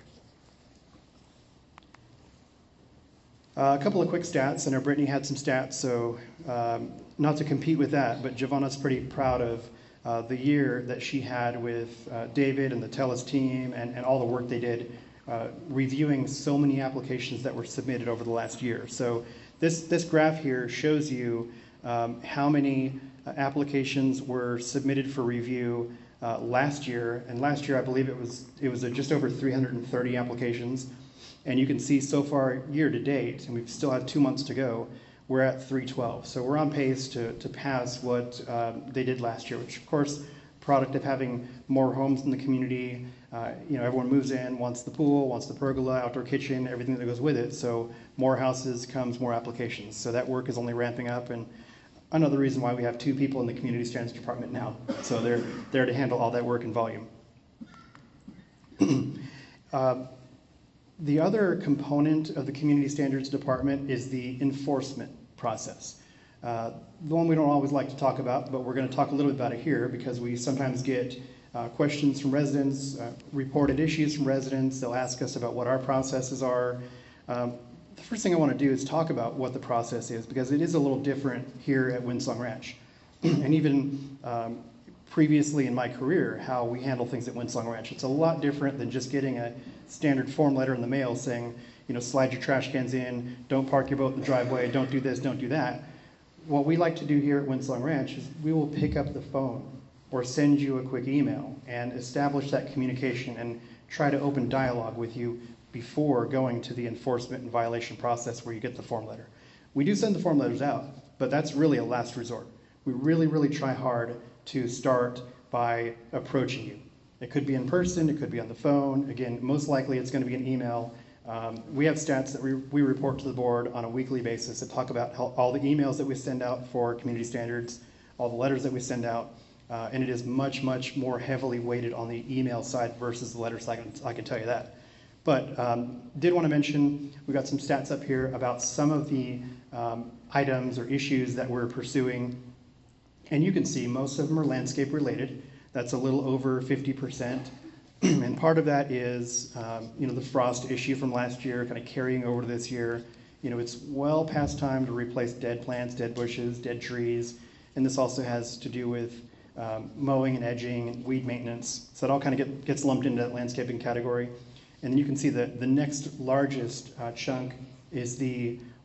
A couple of quick stats. I know Brittany had some stats, so not to compete with that, but Giovanna's pretty proud of the year that she had with David and the TELUS team and all the work they did reviewing so many applications that were submitted over the last year. So this graph here shows you how many applications were submitted for review last year. And last year, I believe it was just over 330 applications. And you can see so far year to date, and we still have 2 months to go, we're at 312. So we're on pace to pass what they did last year, which of course, product of having more homes in the community. You know, everyone moves in, wants the pool, wants the pergola, outdoor kitchen, everything that goes with it. So more houses comes more applications. So that work is only ramping up, and another reason why we have 2 people in the community standards department now. So they're there to handle all that work and volume. The other component of the community standards department is the enforcement process. The one we don't always like to talk about, but we're going to talk a little bit about it here because we sometimes get questions from residents, reported issues from residents. They'll ask us about what our processes are. The first thing I want to do is talk about what the process is, because it is a little different here at Windsong Ranch. And even previously in my career, how we handle things at Windsong Ranch. It's a lot different than just getting a standard form letter in the mail saying, you know, slide your trash cans in, don't park your boat in the driveway, don't do this, don't do that. What we like to do here at Windsong Ranch is we will pick up the phone or send you a quick email and establish that communication and try to open dialogue with you before going to the enforcement and violation process where you get the form letter. We do send the form letters out, but that's really a last resort. We really, really try hard to start by approaching you. It could be in person, it could be on the phone. Again, most likely it's going to be an email. We have stats that we report to the board on a weekly basis that talk about all the emails that we send out for community standards, all the letters that we send out, and it is much, much more heavily weighted on the email side versus the letter side, I can tell you that. But did want to mention, we got some stats up here about some of the items or issues that we're pursuing. And you can see most of them are landscape related. That's a little over 50%. And part of that is, the frost issue from last year kind of carrying over to this year. It's well past time to replace dead plants, dead bushes, dead trees. And this also has to do with mowing and edging and weed maintenance. So it all kind of gets lumped into that landscaping category. And then you can see that the next largest chunk is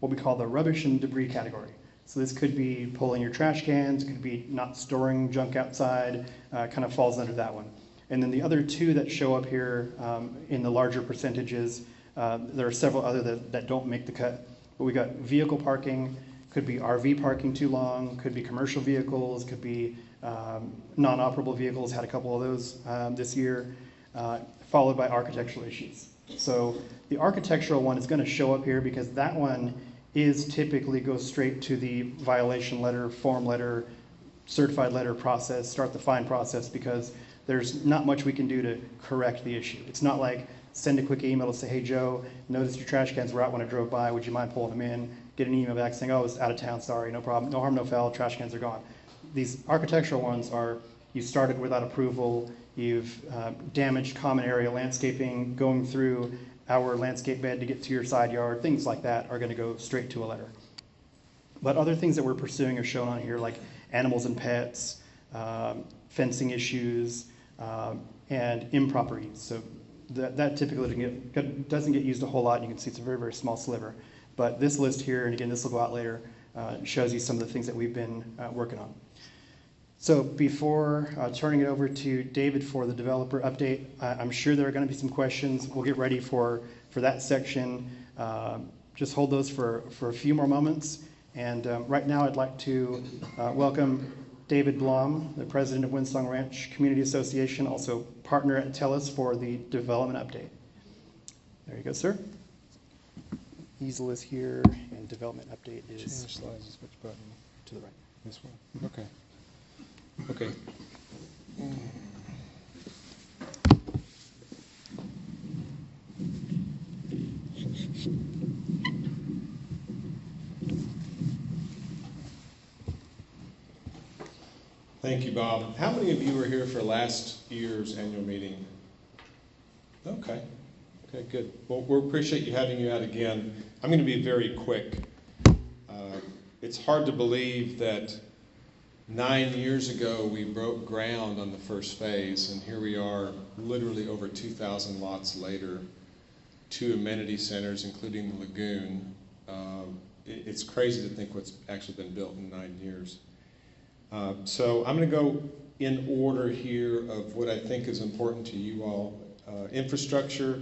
what we call the rubbish and debris category. So this could be pulling your trash cans, could be not storing junk outside, kind of falls under that one. And then the other two that show up here in the larger percentages, there are several other that don't make the cut. But we got vehicle parking, could be RV parking too long, could be commercial vehicles, could be non-operable vehicles, had a couple of those this year, followed by architectural issues. So the architectural one is going to show up here because that one is typically goes straight to the violation letter, form letter, certified letter process, start the fine process, because there's not much we can do to correct the issue. It's not like send a quick email to say, hey Joe, noticed your trash cans were out when I drove by, would you mind pulling them in? Get an email back saying, oh, it's out of town, sorry, no problem, no harm, no foul, trash cans are gone. These architectural ones are, you started without approval, you've damaged common area landscaping, going through our landscape bed to get to your side yard, things like that are going to go straight to a letter. But other things that we're pursuing are shown on here, like animals and pets, fencing issues, and improper use. So that typically doesn't get used a whole lot. You can see it's a very, very small sliver. But this list here, and again, this will go out later, shows you some of the things that we've been working on. So before turning it over to David for the developer update, I'm sure there are going to be some questions. We'll get ready for that section. Just hold those for a few more moments. And right now I'd like to welcome David Blom, the president of Windsong Ranch Community Association, also partner at TELUS for the development update. There you go, sir. Easel is here, and development update is Change slides, which button? to the right. This one? Okay. Okay. Thank you, Bob. How many of you were here for last year's annual meeting? Okay. Okay, good. Well, we appreciate having you out again. I'm going to be very quick. It's hard to believe that 9 years ago we broke ground on the first phase, and here we are literally over 2,000 lots later, 2 amenity centers, including the lagoon. It's crazy to think what's actually been built in 9 years. So I'm going to go in order here of what I think is important to you all. Infrastructure,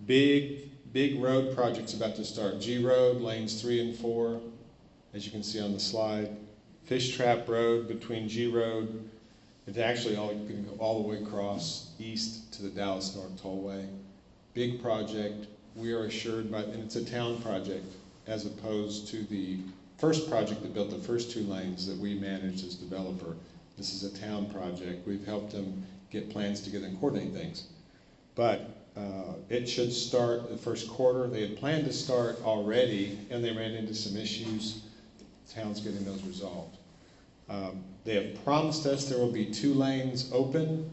big road projects about to start. G Road, lanes 3 and 4, as you can see on the slide. Fish Trap Road between G Road. It's actually going to go all the way across east to the Dallas North Tollway. Big project. We are assured and it's a town project as opposed to the first project that built the first 2 lanes that we managed as developer. This is a town project. We've helped them get plans together and coordinate things. But it should start the first quarter. They had planned to start already, and they ran into some issues. The town's getting those resolved. They have promised us there will be 2 lanes open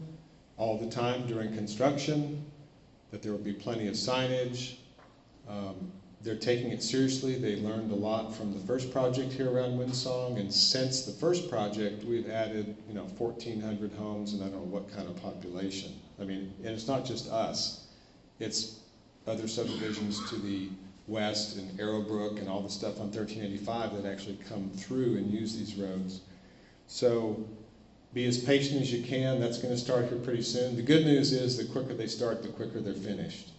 all the time during construction, that there will be plenty of signage. They're taking it seriously. They learned a lot from the first project here around Windsong, and since the first project, we've added 1,400 homes, and I don't know what kind of population. I mean, and it's not just us. It's other subdivisions to the west and Arrowbrook and all the stuff on 1385 that actually come through and use these roads. So be as patient as you can. That's going to start here pretty soon. The good news is the quicker they start, the quicker they're finished.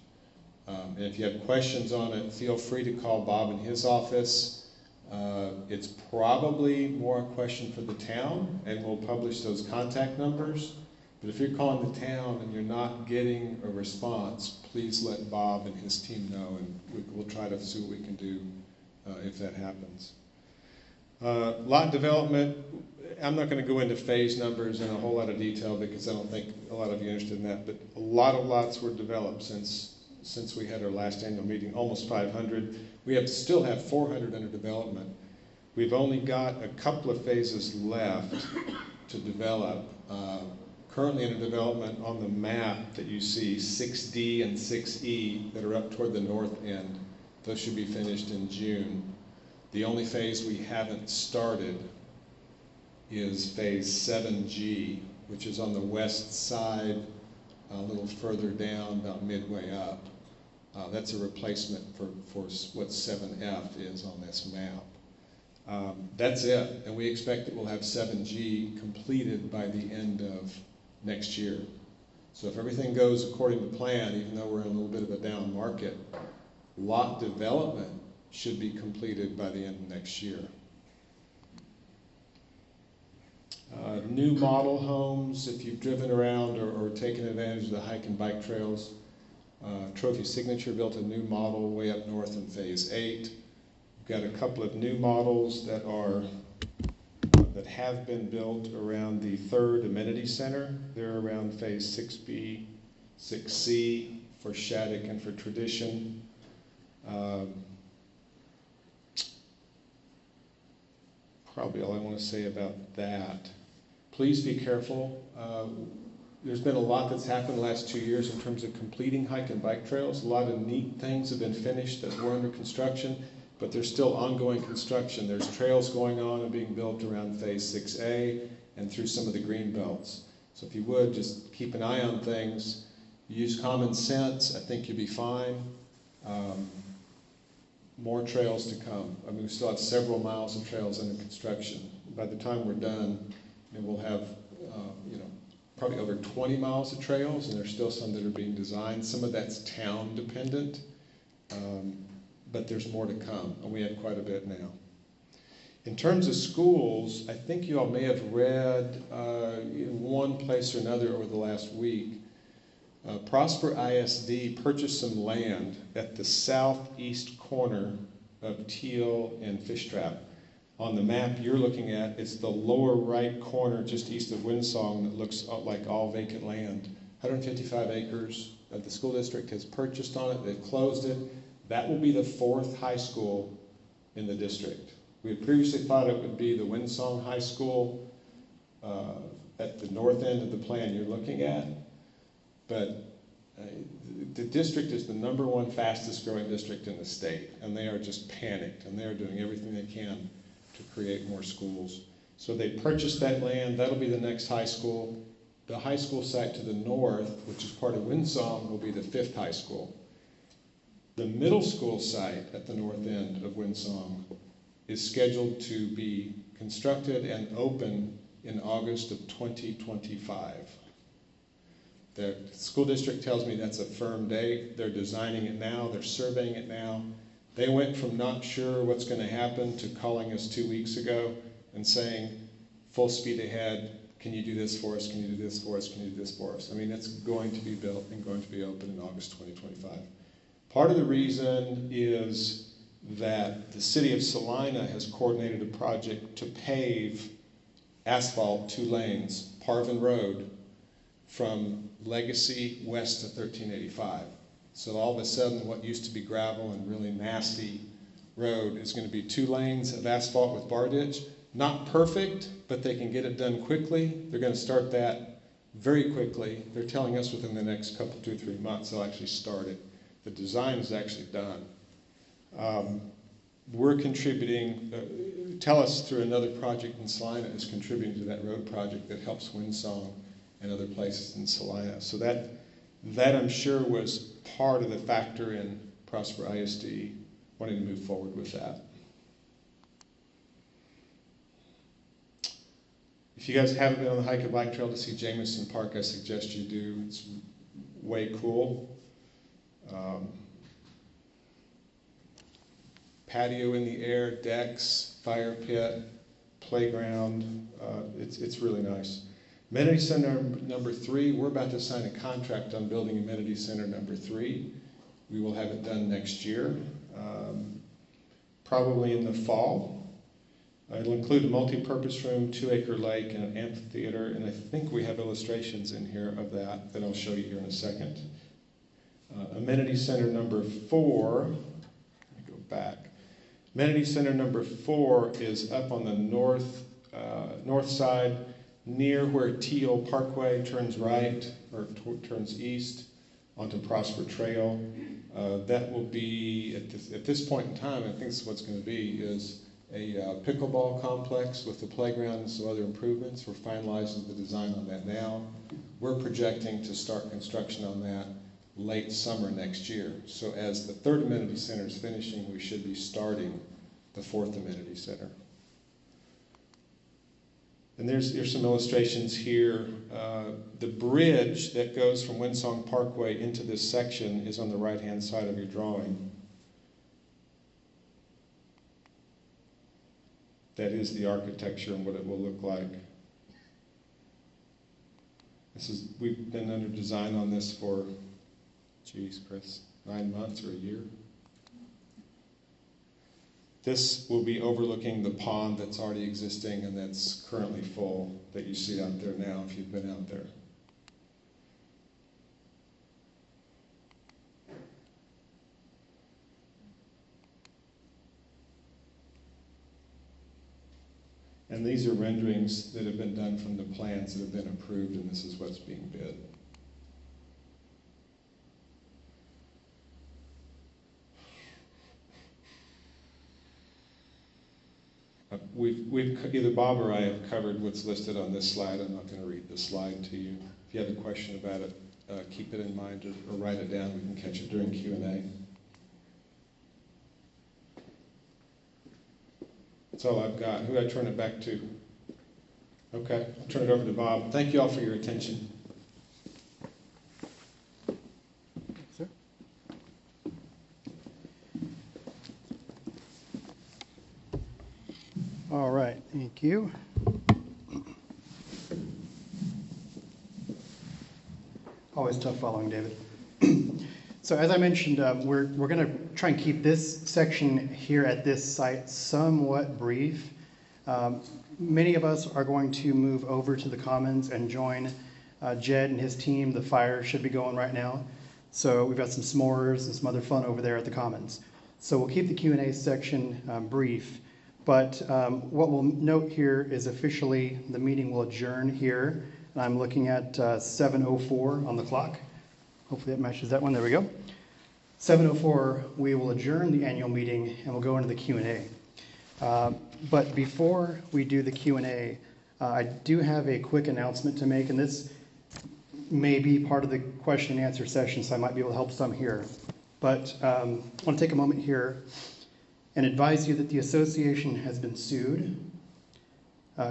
And if you have questions on it, feel free to call Bob in his office. It's probably more a question for the town, and we'll publish those contact numbers. But if you're calling the town and you're not getting a response, please let Bob and his team know, and we'll try to see what we can do if that happens. Lot development, I'm not going to go into phase numbers in a whole lot of detail because I don't think a lot of you are interested in that, but a lot of lots were developed since we had our last annual meeting, almost 500. We still have 400 under development. We've only got a couple of phases left to develop. Currently under development on the map that you see, 6D and 6E that are up toward the north end. Those should be finished in June. The only phase we haven't started is phase 7G, which is on the west side, a little further down, about midway up. That's a replacement for what 7F is on this map. That's it, and we expect that we'll have 7G completed by the end of next year. So if everything goes according to plan, even though we're in a little bit of a down market, lot development should be completed by the end of next year. New model homes, if you've driven around or taken advantage of the hike and bike trails, Trophy Signature built a new model way up north in phase 8. We've got a couple of new models that have been built around the 3rd Amenity Center. They're around phase 6B, 6C for Shattuck and for Tradition. Probably all I want to say about that. Please be careful. There's been a lot that's happened the last 2 years in terms of completing hike and bike trails. A lot of neat things have been finished that were under construction, but there's still ongoing construction. There's trails going on and being built around phase 6A and through some of the green belts. So if you would, just keep an eye on things. Use common sense. I think you'll be fine. More trails to come. I mean, we still have several miles of trails under construction. By the time we're done, we'll have, probably over 20 miles of trails, and there's still some that are being designed. Some of that's town dependent, but there's more to come, and we have quite a bit now. In terms of schools, I think you all may have read in one place or another over the last week, Prosper ISD purchased some land at the southeast corner of Teal and Fishtrap. On the map you're looking at, it's the lower right corner just east of Windsong that looks like all vacant land. 155 acres that the school district has purchased on it. They've closed it. That will be the 4th high school in the district. We had previously thought it would be the Windsong High School at the north end of the plan you're looking at. But the district is the #1 fastest growing district in the state, and they are just panicked, and they are doing everything they can to create more schools. So they purchased that land. That'll be the next high school. The high school site to the north, which is part of Windsong, will be the 5th high school. The middle school site at the north end of Windsong is scheduled to be constructed and open in August of 2025. The school district tells me that's a firm date. They're designing it now. They're surveying it now. They went from not sure what's going to happen to calling us 2 weeks ago and saying, full speed ahead, can you do this for us, can you do this for us, can you do this for us? I mean, it's going to be built and going to be open in August 2025. Part of the reason is that the city of Salina has coordinated a project to pave asphalt 2 lanes, Parvin Road, from Legacy west to 1385. So all of a sudden, what used to be gravel and really nasty road is going to be 2 lanes of asphalt with bar ditch. Not perfect, but they can get it done quickly. They're going to start that very quickly. They're telling us within the next couple, 2 or 3 months, they'll actually start it. The design is actually done. We're contributing, TELUS through another project in Salina is contributing to that road project that helps Windsong and other places in Salina. So that I'm sure was part of the factor in Prosper ISD wanting to move forward with that. If you guys haven't been on the hike and bike trail to see Jameson Park, I suggest you do. It's way cool. patio in the air, decks, fire pit, playground. It's really nice. Amenity Center number 3, we're about to sign a contract on building Amenity Center number 3. We will have it done next year, probably in the fall. It'll include a multi-purpose room, 2-acre lake, and an amphitheater, and I think we have illustrations in here of that I'll show you here in a second. Amenity Center number 4, let me go back. Amenity Center number 4 is up on the north side, near where Teal Parkway turns right, or turns east onto Prosper Trail. That will be, at this point in time, I think this is what's going to be, is a pickleball complex with the playground and some other improvements. We're finalizing the design on that now. We're projecting to start construction on that late summer next year. So as the 3rd amenity center is finishing, we should be starting the 4th amenity center. And there's some illustrations here. The bridge that goes from Windsong Parkway into this section is on the right-hand side of your drawing. That is the architecture and what it will look like. We've been under design on this for, geez, Chris, 9 months or a year. This will be overlooking the pond that's already existing and that's currently full, that you see out there now if you've been out there. And these are renderings that have been done from the plans that have been approved, and this is what's being bid. Either Bob or I have covered what's listed on this slide. I'm not going to read the slide to you. If you have a question about it, keep it in mind or write it down. We can catch it during Q&A. That's all I've got. Who do I turn it back to? Okay, I'll turn it over to Bob. Thank you all for your attention. Sir? All right, thank you. Always tough following David. So as I mentioned, we're going to try and keep this section here at this site somewhat brief. Many of us are going to move over to the Commons and join Jed and his team. The fire should be going right now. So we've got some s'mores and some other fun over there at the Commons. So we'll keep the Q&A section brief. But what we'll note here is officially the meeting will adjourn here. And I'm looking at 7:04 on the clock. Hopefully that matches that one. There we go. 7:04, we will adjourn the annual meeting and we'll go into the Q&A. But before we do the Q&A, I do have a quick announcement to make, and this may be part of the question and answer session, so I might be able to help some here. But I want to take a moment here and advise you that the association has been sued.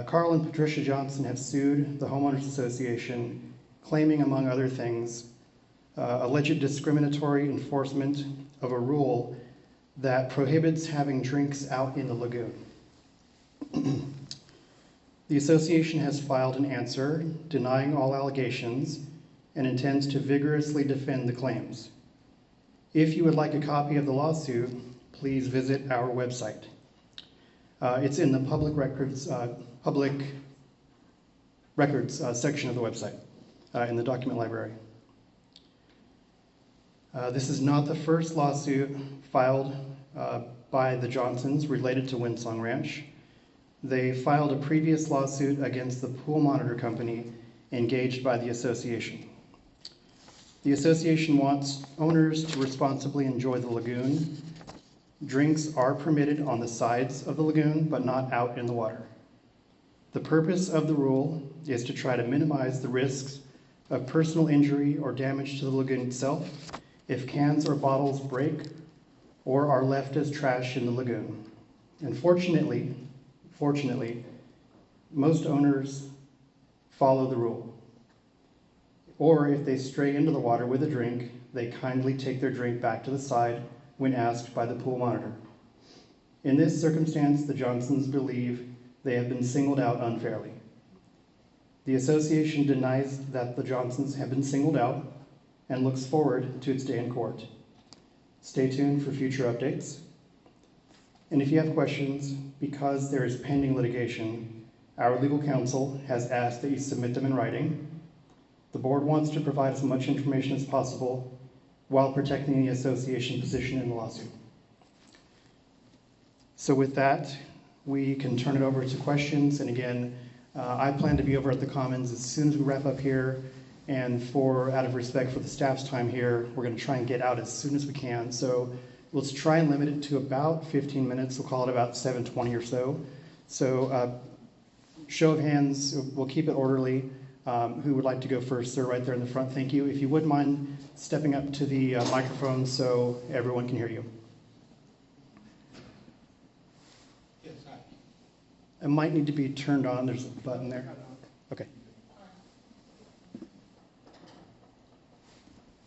Carl and Patricia Johnson have sued the Homeowners Association, claiming, among other things, alleged discriminatory enforcement of a rule that prohibits having drinks out in the lagoon. The association has filed an answer denying all allegations and intends to vigorously defend the claims. If you would like a copy of the lawsuit, please visit our website. It's in the public records section of the website, in the document library. This is not the first lawsuit filed by the Johnsons related to Windsong Ranch. They filed a previous lawsuit against the pool monitor company engaged by the association. The association wants owners to responsibly enjoy the lagoon. Drinks are permitted on the sides of the lagoon, but not out in the water. The purpose of the rule is to try to minimize the risks of personal injury or damage to the lagoon itself if cans or bottles break or are left as trash in the lagoon. And fortunately, most owners follow the rule. Or if they stray into the water with a drink, they kindly take their drink back to the side when asked by the pool monitor. In this circumstance, the Johnsons believe they have been singled out unfairly. The association denies that the Johnsons have been singled out and looks forward to its day in court. Stay tuned for future updates. And if you have questions, because there is pending litigation, our legal counsel has asked that you submit them in writing. The board wants to provide as much information as possible while protecting the association position in the lawsuit. So with that, we can turn it over to questions. And again, I plan to be over at the Commons as soon as we wrap up here. And out of respect for the staff's time here, we're going to try and get out as soon as we can. So let's try and limit it to about 15 minutes. We'll call it about 7:20 or so. So show of hands, we'll keep it orderly. Who would like to go first? Sir, right there in the front. Thank you. If you wouldn't mind stepping up to the microphone so everyone can hear you. Yes, hi. It might need to be turned on. There's a button there. Okay.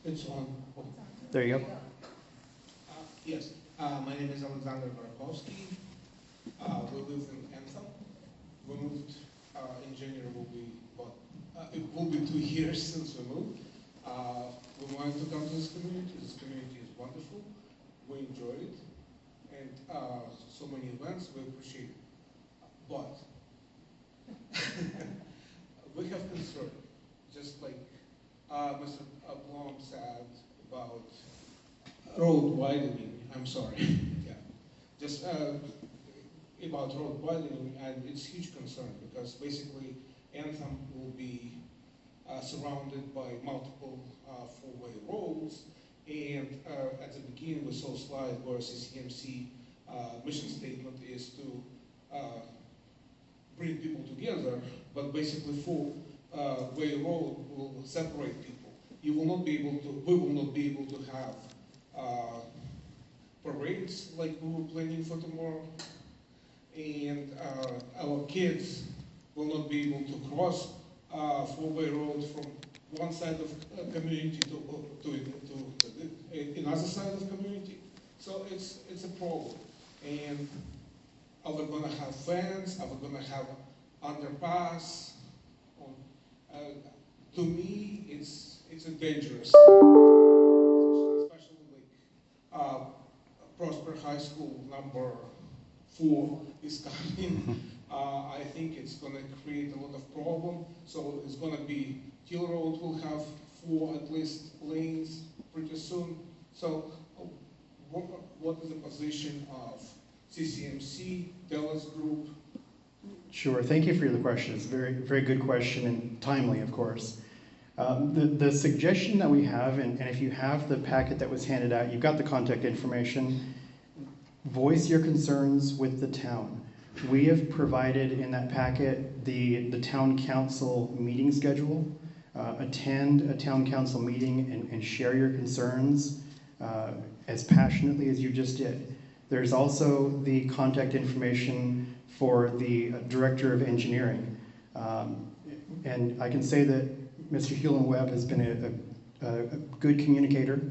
It's on. There you go. Yes, my name is Alexander Barakowski. We live in Anthem. We moved in January. It will be 2 years since we moved. We wanted to come to this community. This community is wonderful. We enjoy it, and so many events. We appreciate it. But we have concern, just like Mr. Blom said about road widening. I'm sorry. Yeah, just about road widening, and it's huge concern because basically Anthem will be surrounded by multiple four-way roads, and at the beginning we saw a slide where CCMC mission statement is to bring people together, but basically four-way road will separate people. We will not be able to have parades like we were planning for tomorrow, and our kids will not be able to cross four-way road from one side of community to another side of community. So it's a problem. And are we going to have fence? Are we going to have underpass? To me, it's a dangerous, especially like Prosper High School number 4 is coming. I think it's going to create a lot of problem. So it's going to be, Hill Road will have 4 at least lanes pretty soon. So what is the position of CCMC, Dallas Group? Sure. Thank you for the question. It's a very, very good question and timely, of course. The suggestion that we have, and if you have the packet that was handed out, you've got the contact information. Voice your concerns with the town. We have provided in that packet the town council meeting schedule. Attend a town council meeting and share your concerns as passionately as you just did. There's also the contact information for the director of engineering. And I can say that Mr. Hewlin Webb has been a good communicator.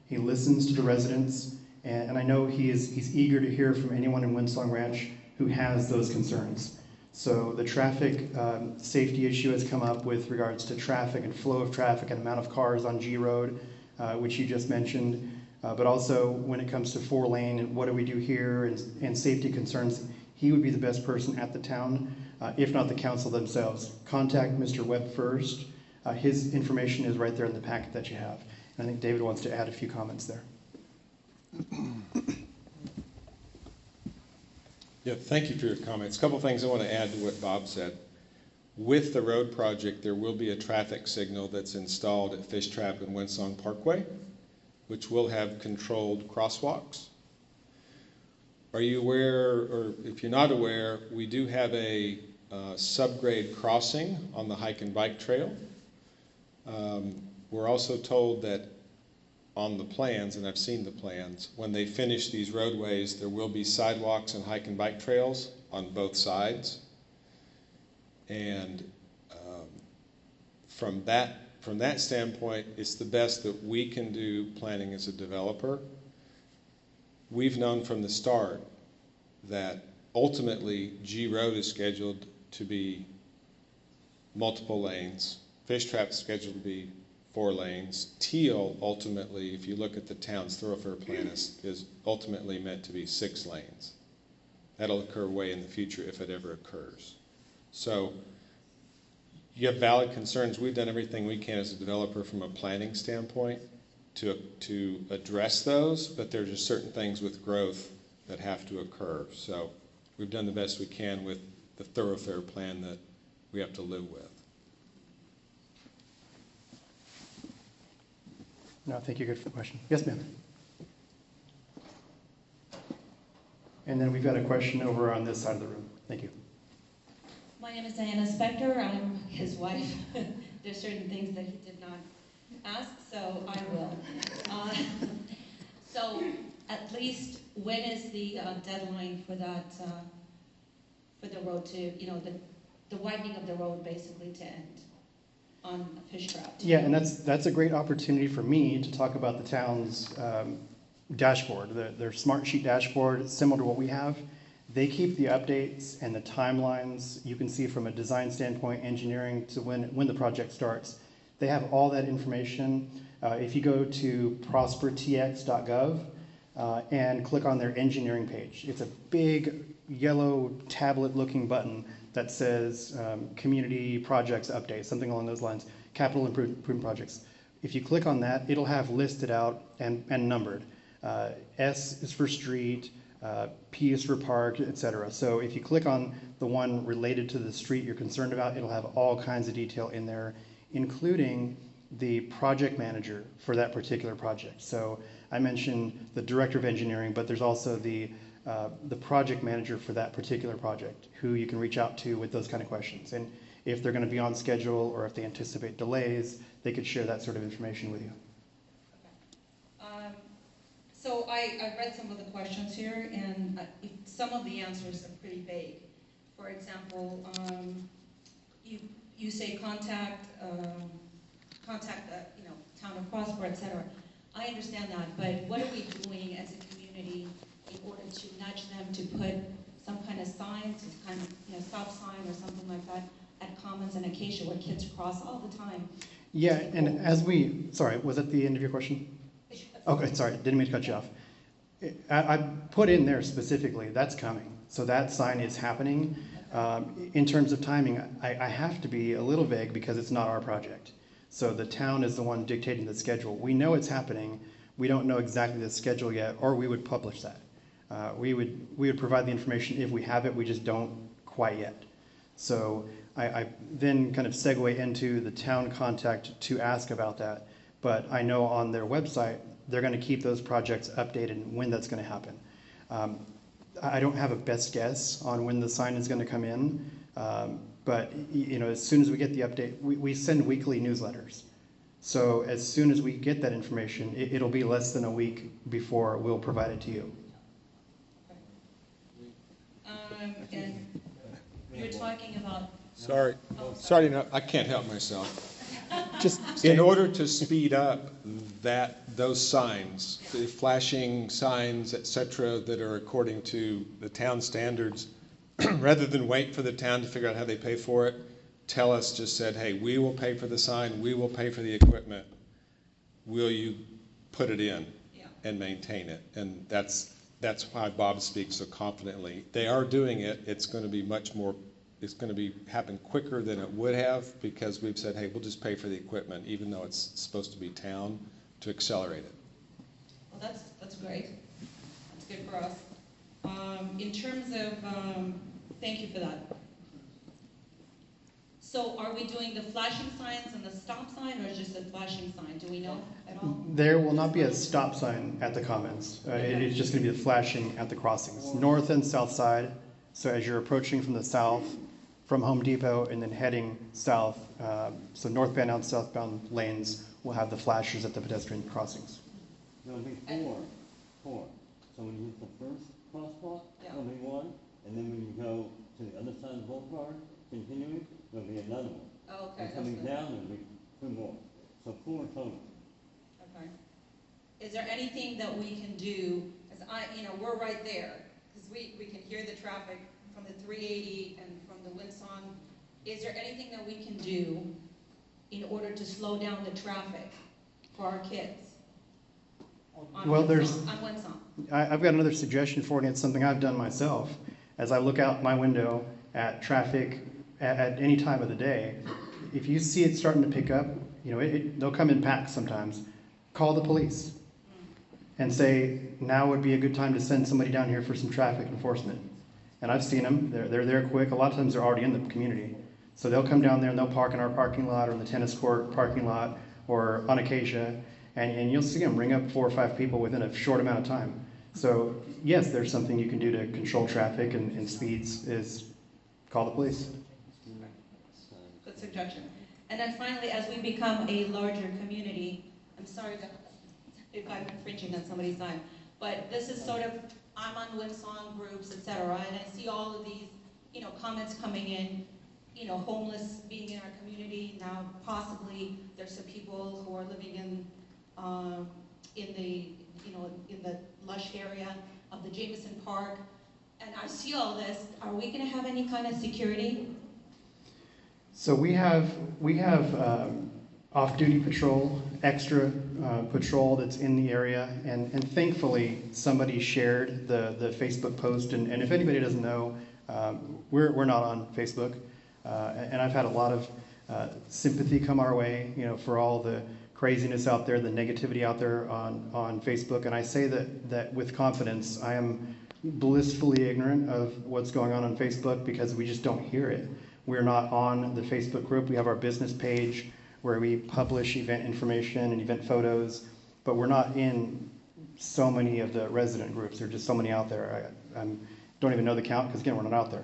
He listens to the residents, and I know he's eager to hear from anyone in Windsong Ranch who has those concerns. So the traffic safety issue has come up with regards to traffic and flow of traffic and amount of cars on G Road, which you just mentioned, but also when it comes to 4-lane and what do we do here and safety concerns, he would be the best person at the town, if not the council themselves. Contact Mr. Webb first. His information is right there in the packet that you have. And I think David wants to add a few comments there. Yeah, thank you for your comments. A couple things I want to add to what Bob said. With the road project, there will be a traffic signal that's installed at Fish Trap and Windsong Parkway, which will have controlled crosswalks. Are you aware, or if you're not aware, we do have a subgrade crossing on the hike and bike trail. We're also told that on the plans, and I've seen the plans, when they finish these roadways, there will be sidewalks and hike and bike trails on both sides. And from that standpoint, it's the best that we can do planning as a developer. We've known from the start that ultimately G Road is scheduled to be multiple lanes. Fish Trap's scheduled to be 4 lanes. Teal ultimately, if you look at the town's thoroughfare plan, is ultimately meant to be 6 lanes. That'll occur way in the future if it ever occurs. So you have valid concerns. We've done everything we can as a developer from a planning standpoint to address those, but there's just certain things with growth that have to occur. So we've done the best we can with the thoroughfare plan that we have to live with. No, I think you're good for the question. Yes, ma'am. And then we've got a question over on this side of the room. Thank you. My name is Diana Spector. I'm his wife. There's certain things that he did not ask, so I will. So at least when is the deadline for that, for the road to, you know, the widening of the road basically to end on Fish Trap? Yeah, and that's a great opportunity for me to talk about the town's dashboard, their smart sheet dashboard, similar to what we have. They keep the updates and the timelines. You can see from a design standpoint, engineering to when the project starts. They have all that information. If you go to prospertx.gov and click on their engineering page, it's a big yellow tablet-looking button that says community projects update, something along those lines, capital improvement projects. If you click on that, it'll have listed out and numbered. S is for street, P is for park, etc. So if you click on the one related to the street you're concerned about, it'll have all kinds of detail in there, including the project manager for that particular project. So I mentioned the director of engineering, but there's also the project manager for that particular project who you can reach out to with those kind of questions. And if they're going to be on schedule or if they anticipate delays, they could share that sort of information with you. Okay. So I read some of the questions here, and some of the answers are pretty vague. For example, you say contact the town of Prosper, etc. I understand that, but what are we doing as a community in order to nudge them to put some kind of sign, some kind of stop sign or something like that at Commons and Acacia where kids cross all the time? Yeah, and as sorry, was that the end of your question? Okay, sorry, didn't mean to cut you off. I put in there specifically, that's coming. So that sign is happening. In terms of timing, I have to be a little vague because it's not our project. So the town is the one dictating the schedule. We know it's happening. We don't know exactly the schedule yet, or we would publish that. We would provide the information if we have it, we just don't quite yet. So I then kind of segue into the town contact to ask about that. But I know on their website, they're going to keep those projects updated when that's going to happen. I don't have a best guess on when the sign is going to come in, but as soon as we get the update, we send weekly newsletters. So as soon as we get that information, it'll be less than a week before we'll provide it to you. And you're talking about... Sorry, Oh, sorry, no, I can't help myself. Just In order to speed up those signs, the flashing signs, et cetera, that are according to the town standards, rather than wait for the town to figure out how they pay for it, TELUS just said, hey, we will pay for the sign, we will pay for the equipment. Will you put it in and maintain it? And that's why Bob speaks so confidently. They are doing it. It's going to be it's going to happen quicker than it would have because we've said, hey, we'll just pay for the equipment, even though it's supposed to be town, to accelerate it. Well, that's great. That's good for us. In terms of, thank you for that. So are we doing the flashing signs and the stop sign, or just the flashing sign? Do we know at all? There will not be a stop sign at the Commons. It's just going to be the flashing at the crossings, north and south side. So as you're approaching from the south, from Home Depot, and then heading south, so northbound and southbound lanes will have the flashers at the pedestrian crossings. There'll be four. So when you hit the first crosswalk, there'll be one, and then when you go to the other side of the boulevard, continuing, there'll be another one. Oh, okay. And coming down, there'll be 2 more. So 4 total. Okay. Is there anything that we can do? As we're right there. because we can hear the traffic from the 380 and from the Winsong. Is there anything that we can do in order to slow down the traffic for our kids? Well, On Winsong. I've got another suggestion for you, and it's something I've done myself. As I look out my window at traffic at any time of the day, if you see it starting to pick up, you know, they'll come in packs sometimes. Call the police and say, now would be a good time to send somebody down here for some traffic enforcement. And I've seen them, they're there quick. A lot of times they're already in the community. So they'll come down there and they'll park in our parking lot or in the tennis court parking lot or on Acacia, and you'll see them ring up 4 or 5 people within a short amount of time. So yes, there's something you can do to control traffic and speeds, is call the police. Good suggestion. And then finally, as we become a larger community, I'm sorry if I'm infringing on somebody's time, but this is sort of, I'm on Winsong groups, etc., and I see all of these, you know, comments coming in, you know, homeless being in our community. Now possibly there's some people who are living in the, you know, in the lush area of the Jameson Park, and I see all this. Are we going to have any kind of security? So we have off-duty patrol, extra patrol that's in the area, and thankfully somebody shared the Facebook post, and if anybody doesn't know, we're not on Facebook, and I've had a lot of sympathy come our way, you know, for all the craziness out there, the negativity out there on Facebook, and I say that with confidence. I am blissfully ignorant of what's going on Facebook because we just don't hear it. We're not on the Facebook group. We have our business page where we publish event information and event photos, but we're not in so many of the resident groups. There are just so many out there. I don't even know the count because, again, we're not out there.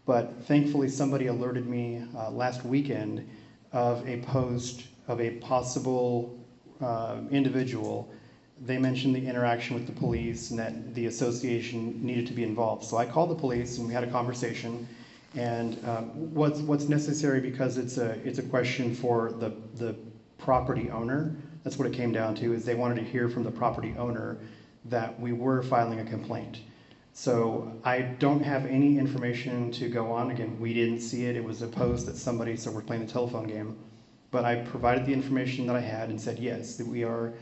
But thankfully, somebody alerted me last weekend of a post of a possible individual. They mentioned the interaction with the police and that the association needed to be involved. So I called the police and we had a conversation. And what's necessary, because it's a question for the property owner. That's what it came down to, is they wanted to hear from the property owner that we were filing a complaint. So I don't have any information to go on. Again, we didn't see it. It was a post that somebody, so we're playing a telephone game. But I provided the information that I had and said, yes, that we are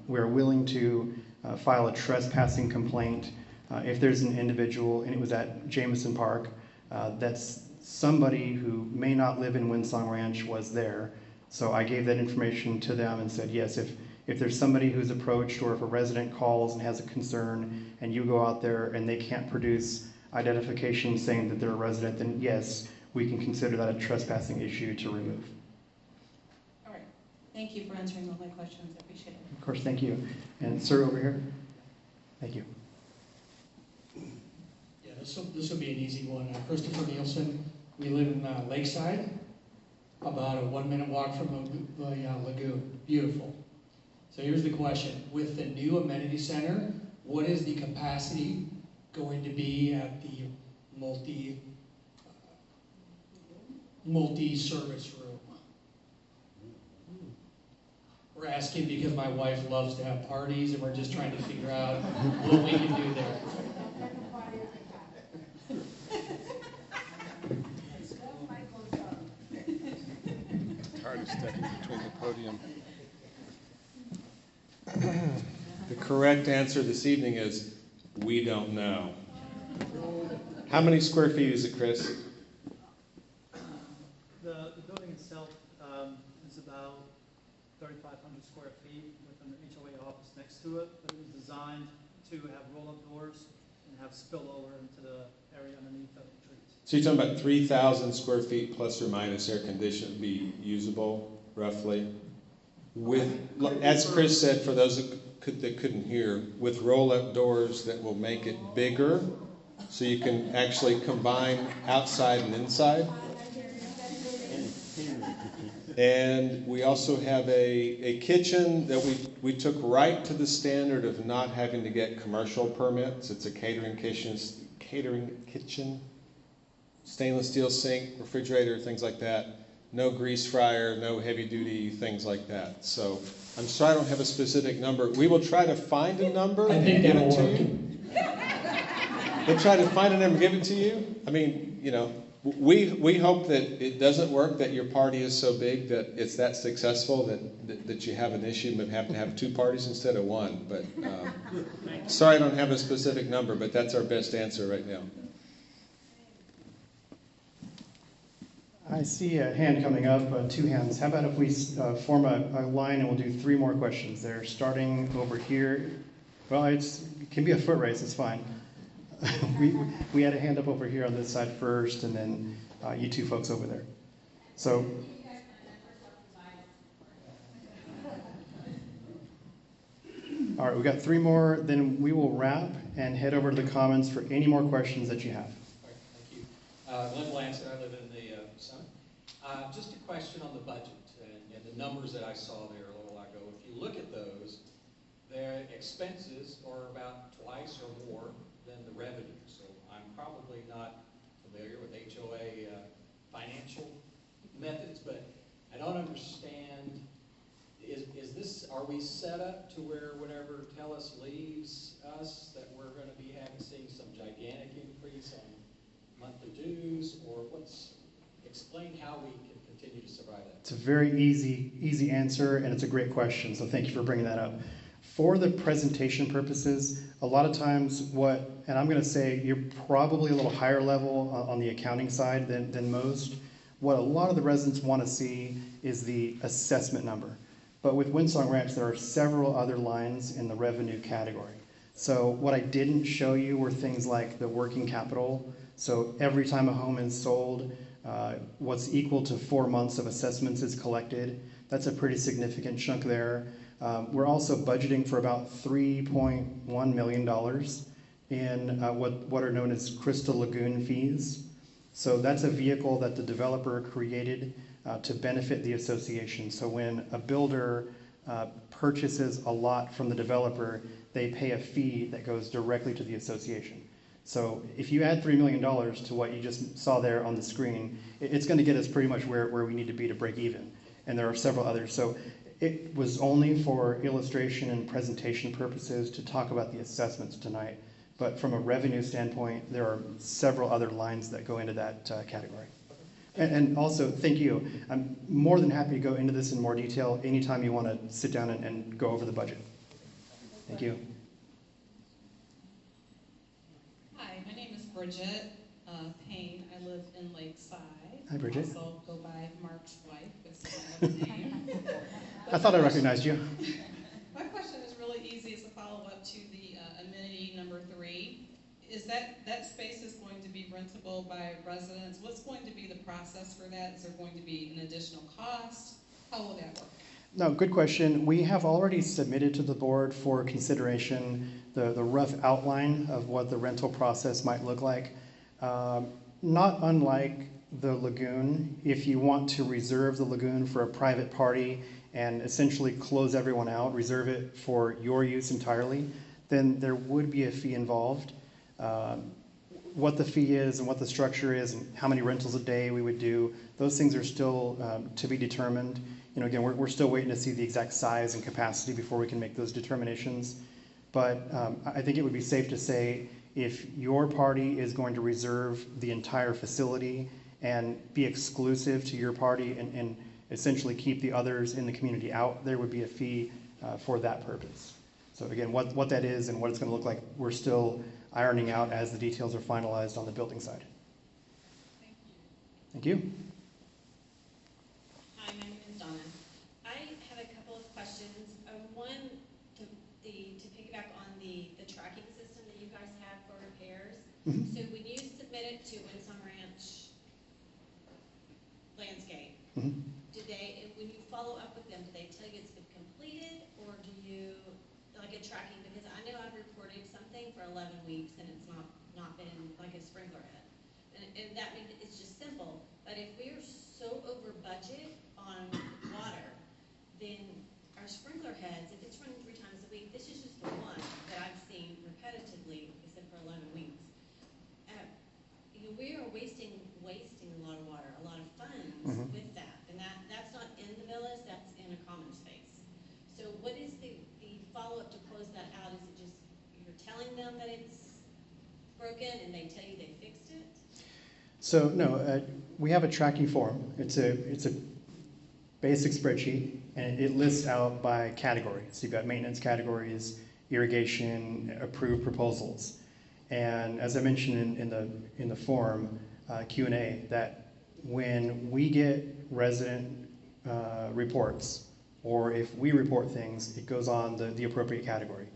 willing to file a trespassing complaint if there's an individual, and it was at Jameson Park, that's somebody who may not live in Winsong Ranch was there. So I gave that information to them and said, yes, if there's somebody who's approached, or if a resident calls and has a concern and you go out there and they can't produce identification saying that they're a resident, then yes, we can consider that a trespassing issue to remove. All right. Thank you for answering all my questions. I appreciate it. Of course, thank you. And sir, over here. Thank you. Yeah, this will be an easy one. Christopher Nielsen. We live in Lakeside, about a 1-minute walk from the lagoon. Beautiful. So here's the question. With the new amenity center, what is the capacity going to be at the multi-service room? We're asking because my wife loves to have parties, and we're just trying to figure out what we can do there. Hard to step in between the podium. The correct answer this evening is, we don't know. How many square feet is it, Chris? The building itself is about 3,500 square feet with an HOA office next to it, but it was designed to have roll-up doors and have spillover into the area underneath the trees. So you're talking about 3,000 square feet plus or minus air conditioned be usable, roughly? With, as Chris said, for those that couldn't hear, with roll-up doors that will make it bigger, so you can actually combine outside and inside. And we also have a kitchen that we took right to the standard of not having to get commercial permits. It's a catering kitchen, stainless steel sink, refrigerator, things like that. No grease fryer, no heavy duty, things like that. So I'm sorry I don't have a specific number. We will try to find a number I and think get that'll it to work. you. They'll try to find a number, give it to you. I mean, you know, we hope that it doesn't work, that your party is so big that it's that successful that you have an issue and have to have 2 parties instead of 1. But sorry I don't have a specific number, but that's our best answer right now. I see a hand coming up, 2 hands. How about if we form a line and we'll do 3 more questions there, starting over here. Well, it can be a foot race, it's fine. we had a hand up over here on this side first, and then you 2 folks over there. So, all right, we've got 3 more, then we will wrap and head over to the comments for any more questions that you have. All right, thank you. Glenn Lansing, I live in the Summit. Just a question on the budget and the numbers that I saw there a little while ago. If you look at those, their expenses are about twice or more than the revenue. So I'm probably not familiar with HOA financial methods, but I don't understand, is this, are we set up to where whenever TELUS leaves us that we're going to be seeing some gigantic increase on monthly dues, or explain how we can continue to survive that? It's a very easy answer, and it's a great question, so thank you for bringing that up. For the presentation purposes, a lot of times and I'm going to say you're probably a little higher level on the accounting side than most. What a lot of the residents want to see is the assessment number. But with Windsong Ranch, there are several other lines in the revenue category. So what I didn't show you were things like the working capital. So every time a home is sold, what's equal to 4 months of assessments is collected. That's a pretty significant chunk there. We're also budgeting for about $3.1 million in what are known as Crystal Lagoon fees. So that's a vehicle that the developer created to benefit the association. So when a builder purchases a lot from the developer, they pay a fee that goes directly to the association. So if you add $3 million to what you just saw there on the screen, it's going to get us pretty much where we need to be to break even. And there are several others. So it was only for illustration and presentation purposes to talk about the assessments tonight. But from a revenue standpoint, there are several other lines that go into that category. And also, thank you. I'm more than happy to go into this in more detail anytime you want to sit down and go over the budget. Thank you. Hi, my name is Bridget Payne. I live in Lakeside. Hi, Bridget. I also go by Mark's wife, which is my other name. I thought I recognized you. My question is really easy. It's a follow-up to the amenity number 3. Is that space is going to be rentable by residents? What's going to be the process for that? Is there going to be an additional cost? How will that work? No, good question. We have already submitted to the board for consideration the rough outline of what the rental process might look like. Not unlike the lagoon, if you want to reserve the lagoon for a private party and essentially close everyone out, reserve it for your use entirely, then there would be a fee involved. What the fee is and what the structure is and how many rentals a day we would do, those things are still to be determined. You know, again, we're still waiting to see the exact size and capacity before we can make those determinations. But I think it would be safe to say if your party is going to reserve the entire facility and be exclusive to your party and essentially keep the others in the community out, there would be a fee for that purpose. So again, what that is and what it's going to look like, we're still ironing out as the details are finalized on the building side. Thank you. Hi, my name is Donna. I have a couple of questions. One, to piggyback on the tracking system that you guys have for repairs. Mm-hmm. So when you submit it to Windsong Ranch Landscape, Mm-hmm. when you follow up with them, do they tell you it's been completed, or do you, like a tracking, because I know I've reported something for 11 weeks and it's not been like a sprinkler head. And that means it's just simple, but if we are so over budget on water, then our sprinkler heads, if it's running 3 times a week, this is just the one that I've seen repetitively, except for 11 weeks. We are wasting a lot of water, a lot of funds with that, and that's not in the villas, that's in a common space. So what is the follow-up to close that out? Is it just you're telling them that it's broken broken and they tell you they fixed it? So no, we have a tracking form. It's a basic spreadsheet, and it lists out by category. So you've got maintenance categories, irrigation, approved proposals. And as I mentioned in the form, Q&A, that when we get resident reports, or if we report things, it goes on the appropriate category.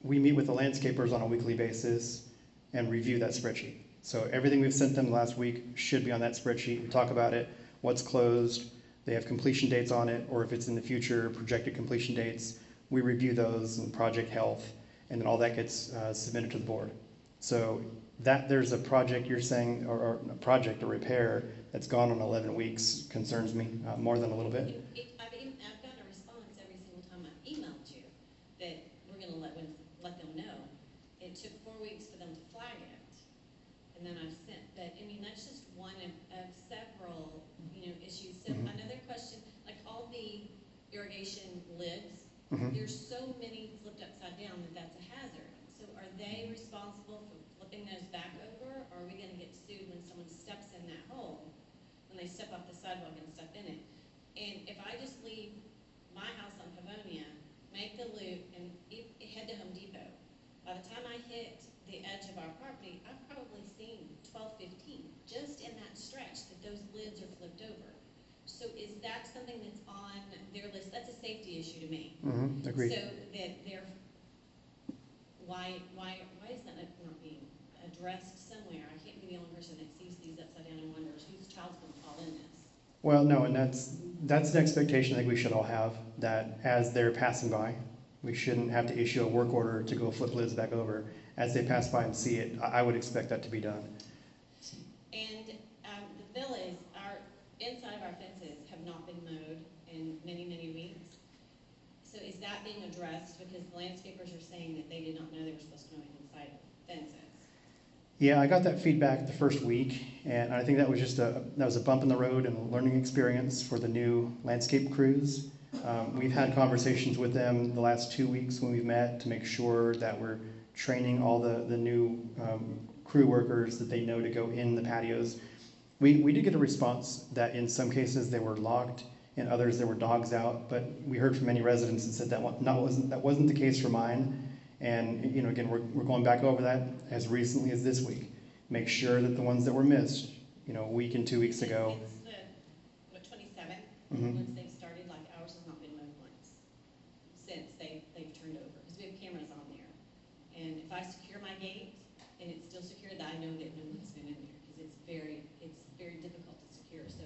We meet with the landscapers on a weekly basis and review that spreadsheet. So everything we've sent them last week should be on that spreadsheet. We talk about it, what's closed, they have completion dates on it, or if it's in the future, projected completion dates. We review those and project health, and then all that gets submitted to the board. So that there's a project you're saying, or a project or repair that's gone on 11 weeks concerns me more than a little bit. I've gotten a response every single time I've emailed you that we're going to let them know. It took 4 weeks for them to flag it, and then I've sent. But I mean, that's just one of several, issues. So another question, like all the irrigation lids, there's so many flipped upside down that's a hazard. So are they responsible for flipping those back over, or are we going to get sued when someone steps in that hole, when they step off the sidewalk and step in it? And if I just leave my house on Pavonia, make the loop, and head to Home Depot, by the time I hit the edge of our property, I've probably seen 12, 15, just in that stretch that those lids are flipped over. So is that something that's on their list? That's a safety issue to me. Agreed. So that why is that not being addressed somewhere? I can't be the only person that sees these upside down and wonders whose child's going to fall in this. Well, no, and that's an expectation I think we should all have, that as they're passing by, we shouldn't have to issue a work order to go flip lids back over. As they pass by and see it, I would expect that to be done. And the villas, inside of our fences have not been mowed in many, many weeks. So is that being addressed? Because the landscapers are saying that they did not know they were supposed to mow inside fences. Yeah, I got that feedback the first week, and I think that was just a bump in the road and a learning experience for the new landscape crews. We've had conversations with them the last 2 weeks when we've met to make sure that we're training all the new crew workers that they know to go in the patios. We did get a response that in some cases they were locked, in others there were dogs out, but we heard from many residents that said that wasn't the case for mine. And again, we're going back over that as recently as this week. Make sure that the ones that were missed, a week and 2 weeks ago. It's the 27th, once they've started, like ours has not been mowed once since they've turned over, because we have cameras on there. And if I secure my gate and it's still secured, I know that no one's been in there, because it's very difficult to secure. So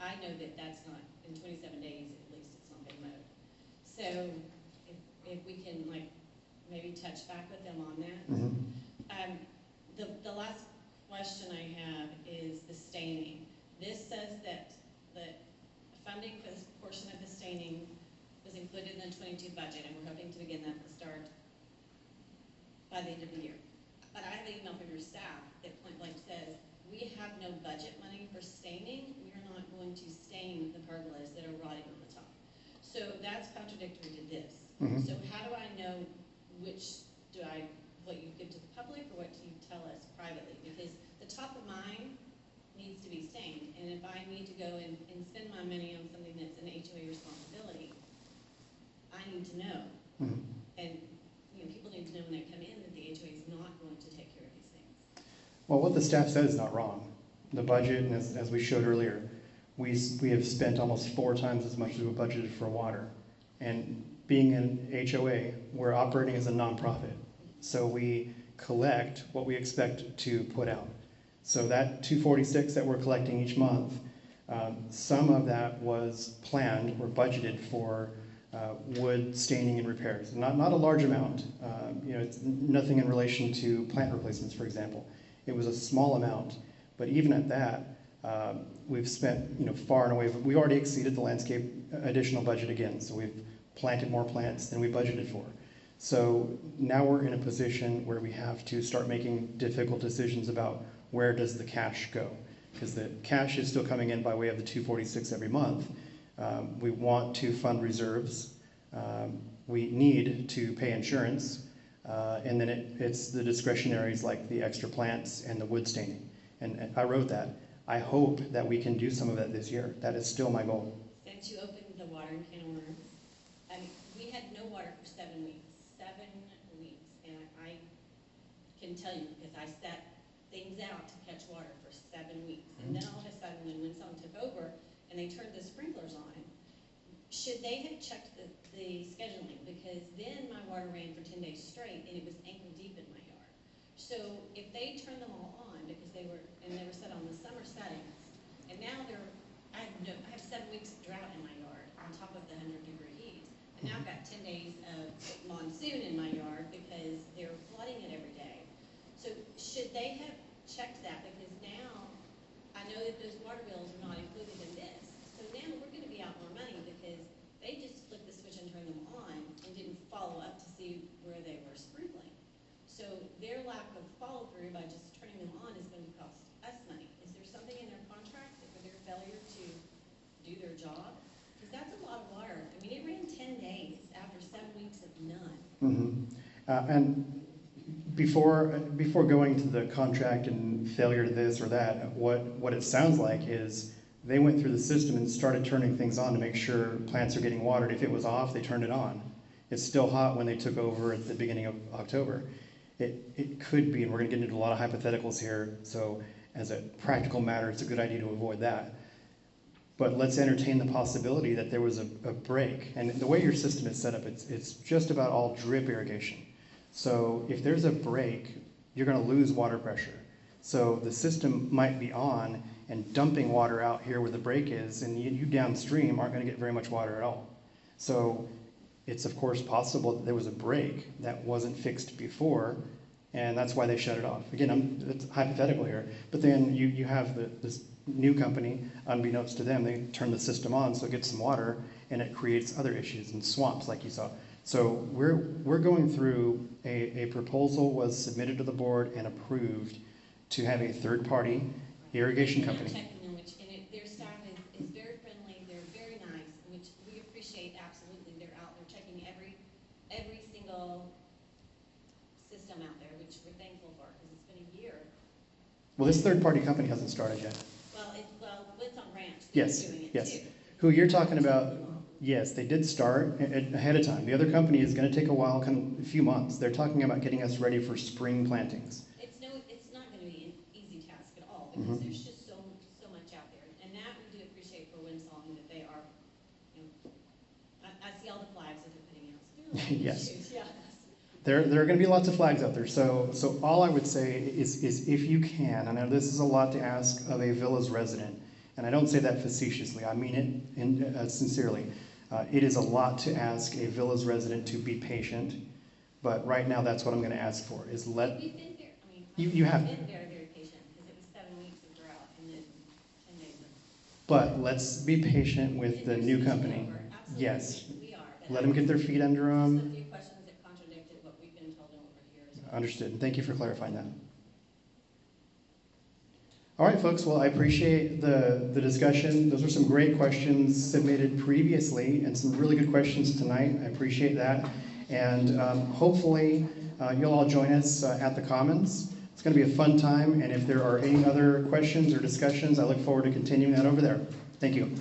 I know that that's not, in 27 days at least, it's not been mowed. So if we can maybe touch back with them on that. The last question I have is the staining. This says that the funding for this portion of the staining was included in the 22 budget, and we're hoping to begin that to start by the end of the year. But I have an email from your staff that point blank says, we have no budget money for staining. We are not going to stain the pergolas that are rotting on the top. So that's contradictory to this. So how do I know what you give to the public or what do you tell us privately? Because the top of mine needs to be stained, and if I need to go and spend my money on something that's an HOA responsibility, I need to know. And people need to know when they come in that the HOA is not going to take care of these things. Well, what the staff said is not wrong. The budget, and as we showed earlier, we have spent almost 4 times as much as we budgeted for water. And being an HOA, we're operating as a nonprofit. So we collect what we expect to put out. So that $246 that we're collecting each month, some of that was planned or budgeted for wood staining and repairs. Not a large amount. It's nothing in relation to plant replacements, for example. It was a small amount, but even at that, we've spent far and away. We already exceeded the landscape additional budget again, so we've planted more plants than we budgeted for. So now we're in a position where we have to start making difficult decisions about where does the cash go, because the cash is still coming in by way of the $246 every month. We want to fund reserves. We need to pay insurance. And then it's the discretionaries like the extra plants and the wood staining. And I wrote that. I hope that we can do some of that this year. That is still my goal. Since you opened the watering can of worms, I mean, we had no water for 7 weeks. 7 weeks. And I can tell you because I set things out to catch water for 7 weeks. And then all of a sudden when Winsong took over and they turned the sprinklers on, should they have checked the scheduling? Because then my water ran for 10 days straight and it was ankle deep in my yard. So if they turned them all on because they were set on the summer settings, and now I have 7 weeks of drought in my yard on top of the 100-degree heat. And now I've got 10 days of monsoon in my yard because they're flooding it every day. So should they have checked that? Because now I know that those water bills are not included in this. So now we're going to be out more money because they just flipped the switch and turned them on and didn't follow up to see where they were sprinkling. So their lack of follow-through by just turning them on is going to cost us money. Is there something in their contract for their failure to do their job? Because that's a lot of water. I mean, it ran 10 days after 7 weeks of none. And before going to the contract and failure to this or that, what it sounds like is they went through the system and started turning things on to make sure plants are getting watered. If it was off, they turned it on. It's still hot when they took over at the beginning of October. It could be, and we're going to get into a lot of hypotheticals here, so as a practical matter, it's a good idea to avoid that. But let's entertain the possibility that there was a break. And the way your system is set up, it's just about all drip irrigation. So if there's a break, you're going to lose water pressure. So the system might be on and dumping water out here where the break is, and you downstream aren't going to get very much water at all. So it's of course possible that there was a break that wasn't fixed before, and that's why they shut it off. Again, it's hypothetical here, but then you have this new company, unbeknownst to them, they turn the system on so it gets some water, and it creates other issues and swamps like you saw. So we're going through a proposal was submitted to the board and approved to have a third-party irrigation company. Checking them, their staff is very friendly, they're very nice, which we appreciate absolutely. They're out there checking every single system out there, which we're thankful for because it's been a year. Well, this third-party company hasn't started yet. Well, Winsong Ranch is Yes, doing it yes. too. Who you're talking about, yes, they did start ahead of time. The other company is going to take a while, a few months. They're talking about getting us ready for spring plantings. It's not going to be an easy task at all because there's just so much out there, and that we do appreciate for Winsong that they are. I see all the flags that they're putting out. So they're like Yes. issues, yeah. There are going to be lots of flags out there. So all I would say is if you can, I know this is a lot to ask of a Villas resident, and I don't say that facetiously, I mean it sincerely. It is a lot to ask a Villas resident to be patient, but right now that's what I'm going to ask for, is let... We've been there, You have... been very, very patient because it was 7 weeks of drought and then 10 days of... But let's be patient with the new company. Yes. We are. Let them get their feet under them. A few questions that contradicted what we've been told over here. Understood. Thank you for clarifying that. All right, folks. Well, I appreciate the discussion. Those were some great questions submitted previously and some really good questions tonight. I appreciate that. And hopefully you'll all join us at the Commons. It's going to be a fun time. And if there are any other questions or discussions, I look forward to continuing that over there. Thank you.